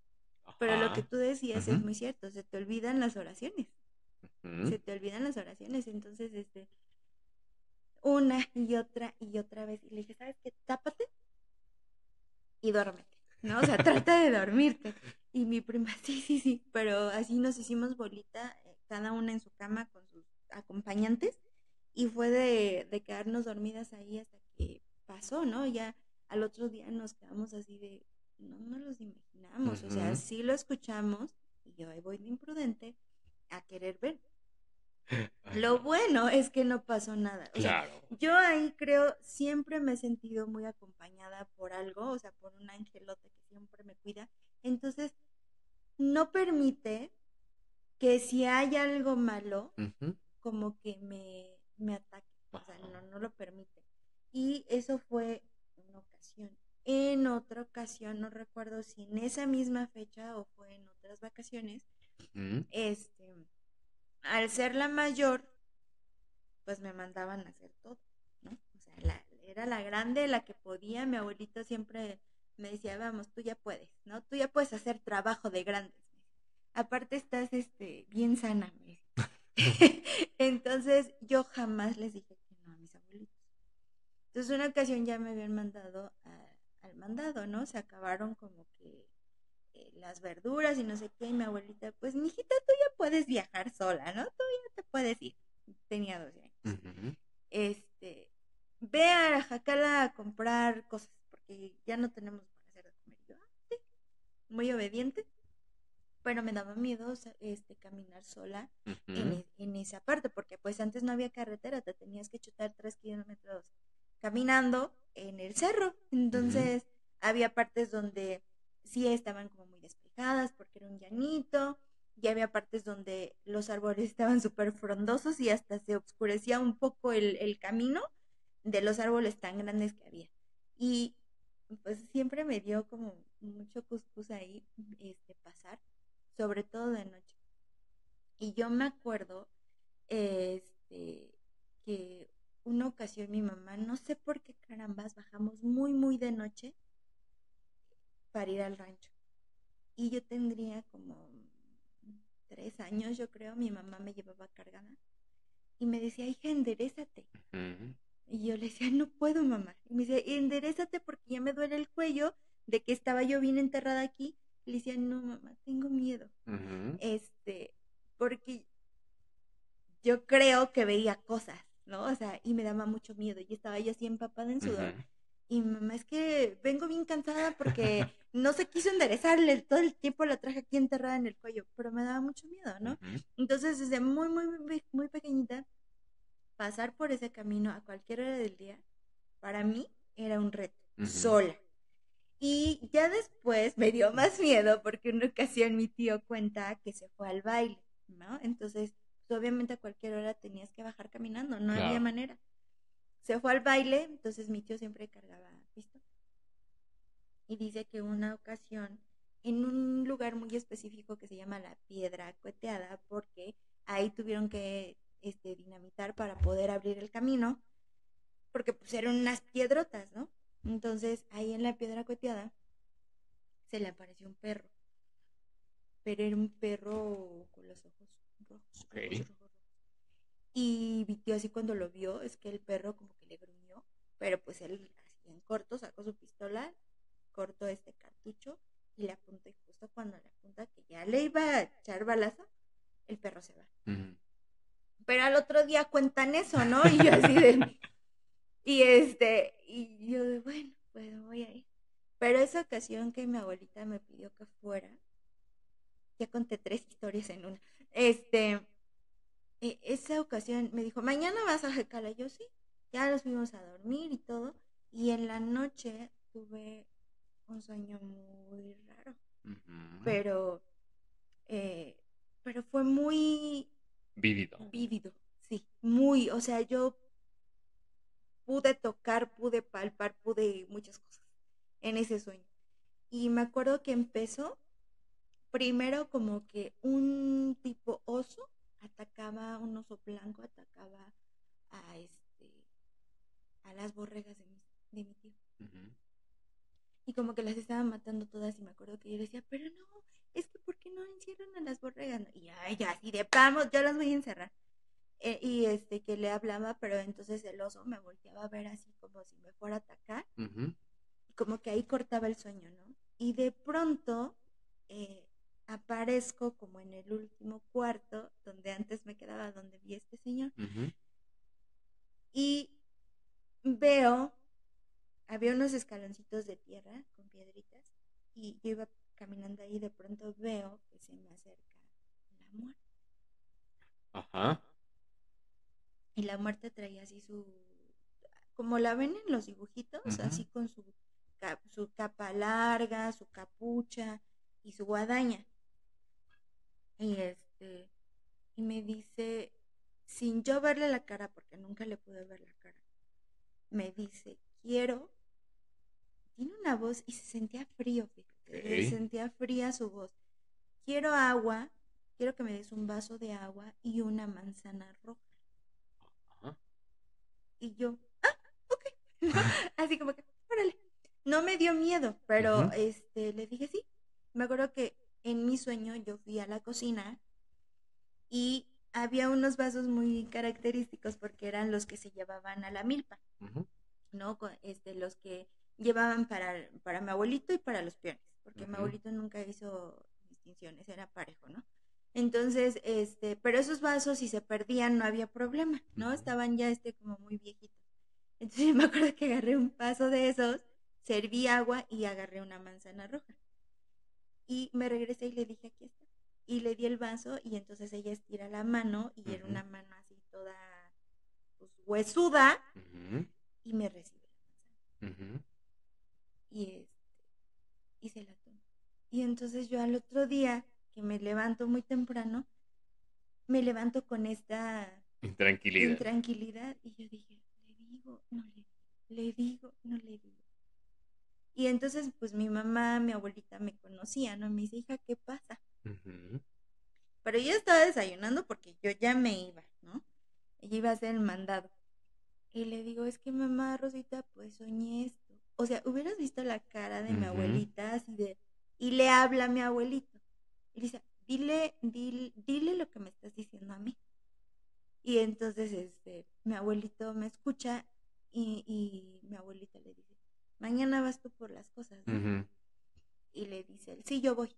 Pero lo que Ajá. tú decías es Ujú. muy cierto, se te olvidan las oraciones. Ujú. Se te olvidan las oraciones. Entonces, una y otra vez. Y le dije, ¿sabes qué? Tápate y duérmete, ¿no? O sea, trata de dormirte. Y mi prima, sí, sí, sí, pero así nos hicimos bolita, cada una en su cama con sus acompañantes, y fue de quedarnos dormidas ahí hasta que pasó, ¿no? Ya al otro día nos quedamos así de, no nos los imaginamos, o sea, Ujú. sí lo escuchamos, y yo ahí voy de imprudente a querer ver. Ay, Lo no. bueno es que no pasó nada. O sea, Claro. yo ahí creo, siempre me he sentido muy acompañada por algo, o sea, por un angelote que siempre me cuida. Entonces, no permite que si hay algo malo, Ujú. como que me ataque. O sea, Ajá. no lo permite. Y eso fue una ocasión. En otra ocasión, no recuerdo si en esa misma fecha o fue en otras vacaciones, Ujú. al ser la mayor, pues me mandaban a hacer todo, ¿no? O sea, era la grande, la que podía. Mi abuelito siempre me decía, vamos, tú ya puedes, ¿no? Tú ya puedes hacer trabajo de grandes. Aparte estás, bien sana, me decía. Entonces yo jamás les dije que no a mis abuelitos. Entonces una ocasión ya me habían mandado al mandado, ¿no? Se acabaron como que, las verduras y no sé qué, y mi abuelita, pues mijita, tú ya puedes viajar sola, ¿no? Tú ya te puedes ir. Tenía 12 años. Ujú. este, Ve a Jacala a comprar cosas, porque ya no tenemos para hacer de comer. Y yo, sí, muy obediente, pero me daba miedo, o sea, caminar sola Ujú. en esa parte, porque pues antes no había carretera, te tenías que chutar 3 kilómetros caminando en el cerro. Ujú. Entonces, había partes donde sí estaban como muy despejadas porque era un llanito, y había partes donde los árboles estaban súper frondosos y hasta se oscurecía un poco el camino de los árboles tan grandes que había. Y pues siempre me dio como mucho cuscús ahí, pasar, sobre todo de noche. Y yo me acuerdo, que una ocasión mi mamá, no sé por qué carambas, bajamos muy, muy de noche para ir al rancho. Y yo tendría como 3 años, yo creo, mi mamá me llevaba cargada y me decía, hija, enderezate. Ujú. Y yo le decía, no puedo, mamá. Y me decía, enderezate porque ya me duele el cuello de que estaba yo bien enterrada aquí. Y le decía, no, mamá, tengo miedo. Ujú. Porque yo creo que veía cosas, ¿no? O sea, y me daba mucho miedo. Y estaba yo así empapada en sudor. Ujú. Y mi mamá, es que vengo bien cansada porque no se quiso enderezarle. Todo el tiempo la traje aquí enterrada en el cuello. Pero me daba mucho miedo, ¿no? Ujú. Entonces, desde muy, muy, muy, muy pequeñita, pasar por ese camino a cualquier hora del día, para mí era un reto, Ujú. sola. Y ya después me dio más miedo porque una ocasión mi tío cuenta que se fue al baile, ¿no? Entonces, pues, obviamente a cualquier hora tenías que bajar caminando, no había Claro. manera. Se fue al baile, entonces mi tío siempre cargaba Y dice que una ocasión, en un lugar muy específico que se llama la Piedra Cueteada, porque ahí tuvieron que dinamitar para poder abrir el camino, porque pues eran unas piedrotas, ¿no? Entonces ahí en la Piedra Cueteada se le apareció un perro, pero era un perro con los ojos rojos, Ok. rojos, rojos, rojos. Y mi tío así cuando lo vio, es que el perro como que le gruñó, pero pues él así en corto sacó su pistola, cortó este cartucho y le apuntó, y justo cuando le apunta que ya le iba a echar balazo, el perro se va. Ujú. Pero al otro día cuentan eso, ¿no? Y yo así de, y yo de, bueno, pues voy a ir. Pero esa ocasión que mi abuelita me pidió que fuera, ya conté 3 historias en una. Esa ocasión me dijo, mañana vas a Jecala. Yo sí, ya nos fuimos a dormir y todo. Y en la noche tuve un sueño muy raro, Ujú. pero, eh, pero fue muy Vívido. vívido, sí, muy, o sea, yo pude tocar, pude palpar, pude muchas cosas en ese sueño. Y me acuerdo que empezó primero como que un tipo oso atacaba, un oso blanco atacaba a a las borregas de mi tío. Ujú. Y como que las estaban matando todas y me acuerdo que yo decía, pero no, es que ¿por qué no encierran a las borregas? Y ay, ya así de vamos, yo las voy a encerrar. Que le hablaba, pero entonces el oso me volteaba a ver así como si me fuera a atacar, Ujú. y como que ahí cortaba el sueño, ¿no? Y de pronto eh, aparezco como en el último cuarto, donde antes me quedaba, donde vi a este señor, Ujú. y veo, había unos escaloncitos de tierra con piedritas, y yo iba caminando ahí, y de pronto veo que se me acerca la muerte. Ajá. Y la muerte traía así su, como la ven en los dibujitos, Ujú. así con su capa larga, su capucha y su guadaña. Y y me dice, sin yo verle la cara, porque nunca le pude ver la cara, me dice, quiero, tiene una voz y se sentía frío, fíjate, se Ok. sentía fría su voz. Quiero agua, quiero que me des un vaso de agua y una manzana roja. Ajá. Y yo, ok, así como que, órale. No me dio miedo, pero Ujú. le dije sí. Me acuerdo que en mi sueño yo fui a la cocina y había unos vasos muy característicos porque eran los que se llevaban a la milpa, Ujú. ¿no? Los que llevaban para mi abuelito y para los peones, porque mi Ujú. abuelito nunca hizo distinciones, era parejo, ¿no? Entonces, pero esos vasos si se perdían no había problema, ¿no? Ujú. Estaban ya como muy viejitos. Entonces me acuerdo que agarré un vaso de esos, serví agua y agarré una manzana roja. Y me regresé y le dije, aquí está. Y le di el vaso y entonces ella estira la mano y era Ujú. una mano así toda pues, huesuda Ujú. y me recibe la manzana. Ujú. Y, y se la tomó. Y entonces yo al otro día, que me levanto muy temprano, me levanto con esta Intranquilidad. intranquilidad y yo dije, le digo, no le digo, le digo, no le digo. Y entonces, pues mi mamá, mi abuelita me conocía, ¿no? Y me dice, hija, ¿qué pasa? Ujú. Pero yo estaba desayunando porque yo ya me iba, ¿no? Ella iba a hacer el mandado. Y le digo, es que mamá, Rosita, pues soñé esto. O sea, hubieras visto la cara de mi Ujú. abuelita así de... Y le habla a mi abuelito. Y le dice, dile lo que me estás diciendo a mí. Y entonces, mi abuelito me escucha y mi abuelita le dice, mañana vas tú por las cosas, ¿no? Ujú. Y le dice él, sí, yo voy.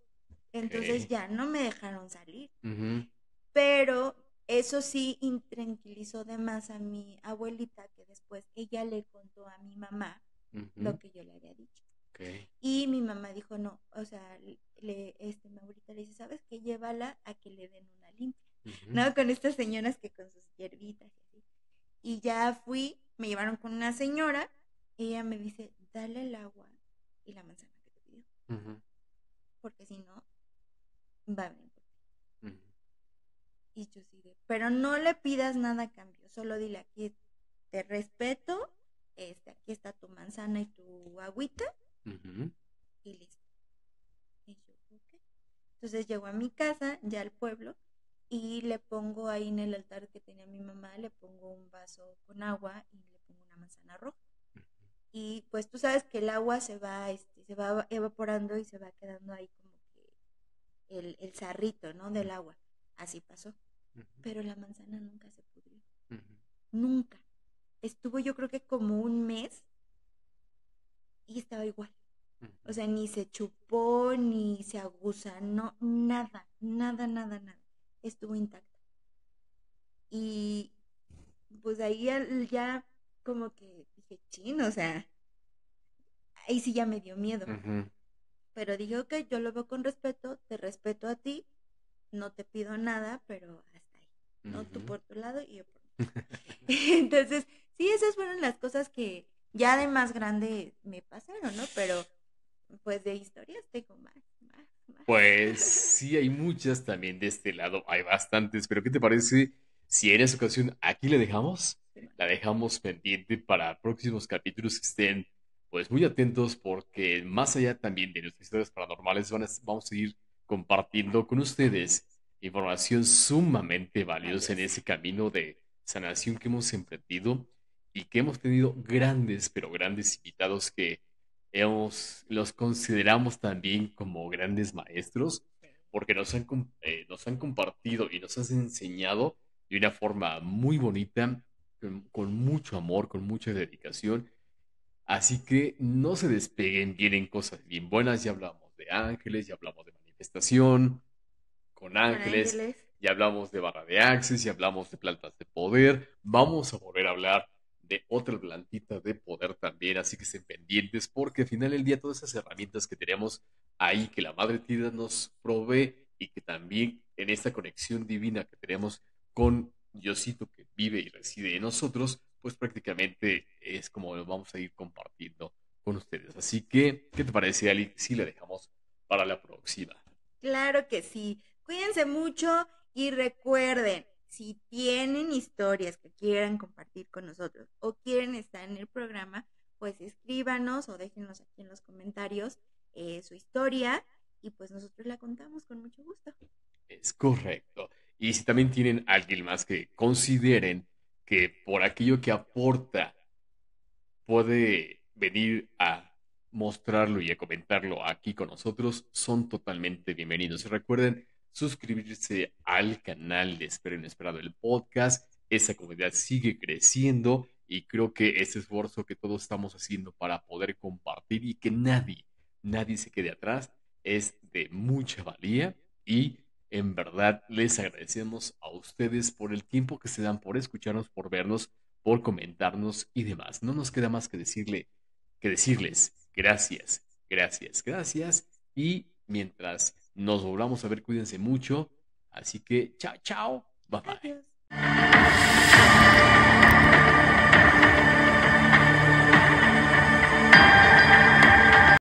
Entonces Ok. ya no me dejaron salir. Ujú. Pero eso sí intranquilizó de más a mi abuelita, que después ella le contó a mi mamá Ujú. lo que yo le había dicho. Ok. Y mi mamá dijo, no, o sea, mi abuelita le dice, ¿sabes qué? Llévala a que le den una limpia, Ujú. ¿no? Con estas señoras que con sus hierbitas y así. Y ya fui, me llevaron con una señora, y ella me dice, dale el agua y la manzana que te pidió, Ujú. porque si no, va a venir por ti. Ujú. Y yo sí pero no le pidas nada a cambio, solo dile aquí te respeto, aquí está tu manzana y tu agüita, Ujú. Entonces llego a mi casa, ya al pueblo, y le pongo ahí en el altar que tenía mi mamá, le pongo un vaso con agua y le pongo una manzana roja. Y pues tú sabes que el agua se va evaporando y se va quedando ahí como que el sarrito, ¿no? Del agua. Así pasó. Pero la manzana nunca se pudrió. Nunca. Estuvo yo creo que como un mes y estaba igual. O sea, ni se chupó, ni se aguzanó, nada, nada, nada, nada. Estuvo intacta. Y pues ahí ya como que dije, chin, o sea, ahí sí ya me dio miedo. Ujú, Pero dije, ok, yo lo veo con respeto, te respeto a ti, no te pido nada, pero hasta ahí, ¿no? Tú ujú. por tu lado y yo por mi. Entonces, sí, esas fueron las cosas que ya de más grande me pasaron, ¿no? Pero pues de historias tengo más, más, más. Pues sí, hay muchas también de este lado, hay bastantes, pero ¿qué te parece si en esta ocasión aquí la dejamos? Sí, man. La dejamos pendiente para próximos capítulos que estén pues muy atentos porque más allá también de nuestras historias paranormales vamos a seguir compartiendo con ustedes información sumamente valiosa en Valiosa. ese camino de sanación que hemos emprendido y que hemos tenido grandes, pero grandes invitados que los consideramos también como grandes maestros Sí. porque nos han compartido y nos han enseñado de una forma muy bonita, con mucho amor, con mucha dedicación. Así que no se despeguen, vienen cosas bien buenas. Ya hablamos de ángeles, ya hablamos de manifestación con Con ángeles, ángeles. ya hablamos de barra de Access, ya hablamos de plantas de poder. Vamos a volver a hablar de otra plantita de poder también, así que estén pendientes porque al final del día todas esas herramientas que tenemos ahí, que la Madre Tierra nos provee y que también en esta conexión divina que tenemos con Diosito que vive y reside en nosotros, pues prácticamente es como lo vamos a ir compartiendo con ustedes. Así que, ¿qué te parece, Ali? Si la dejamos para la próxima. Claro que sí. Cuídense mucho y recuerden, si tienen historias que quieran compartir con nosotros o quieren estar en el programa, pues escríbanos o déjenos aquí en los comentarios su historia y pues nosotros la contamos con mucho gusto. Es correcto. Y si también tienen alguien más que consideren que por aquello que aporta puede venir a mostrarlo y a comentarlo aquí con nosotros, son totalmente bienvenidos. Y recuerden suscribirse al canal de Espero Inesperado el podcast. Esa comunidad sigue creciendo y creo que ese esfuerzo que todos estamos haciendo para poder compartir y que nadie se quede atrás es de mucha valía y en verdad les agradecemos a ustedes por el tiempo que se dan, por escucharnos, por vernos, por comentarnos y demás. No nos queda más que decirles gracias, gracias, gracias. Y mientras nos volvamos a ver, cuídense mucho. Así que chao, chao. Bye bye. Adiós.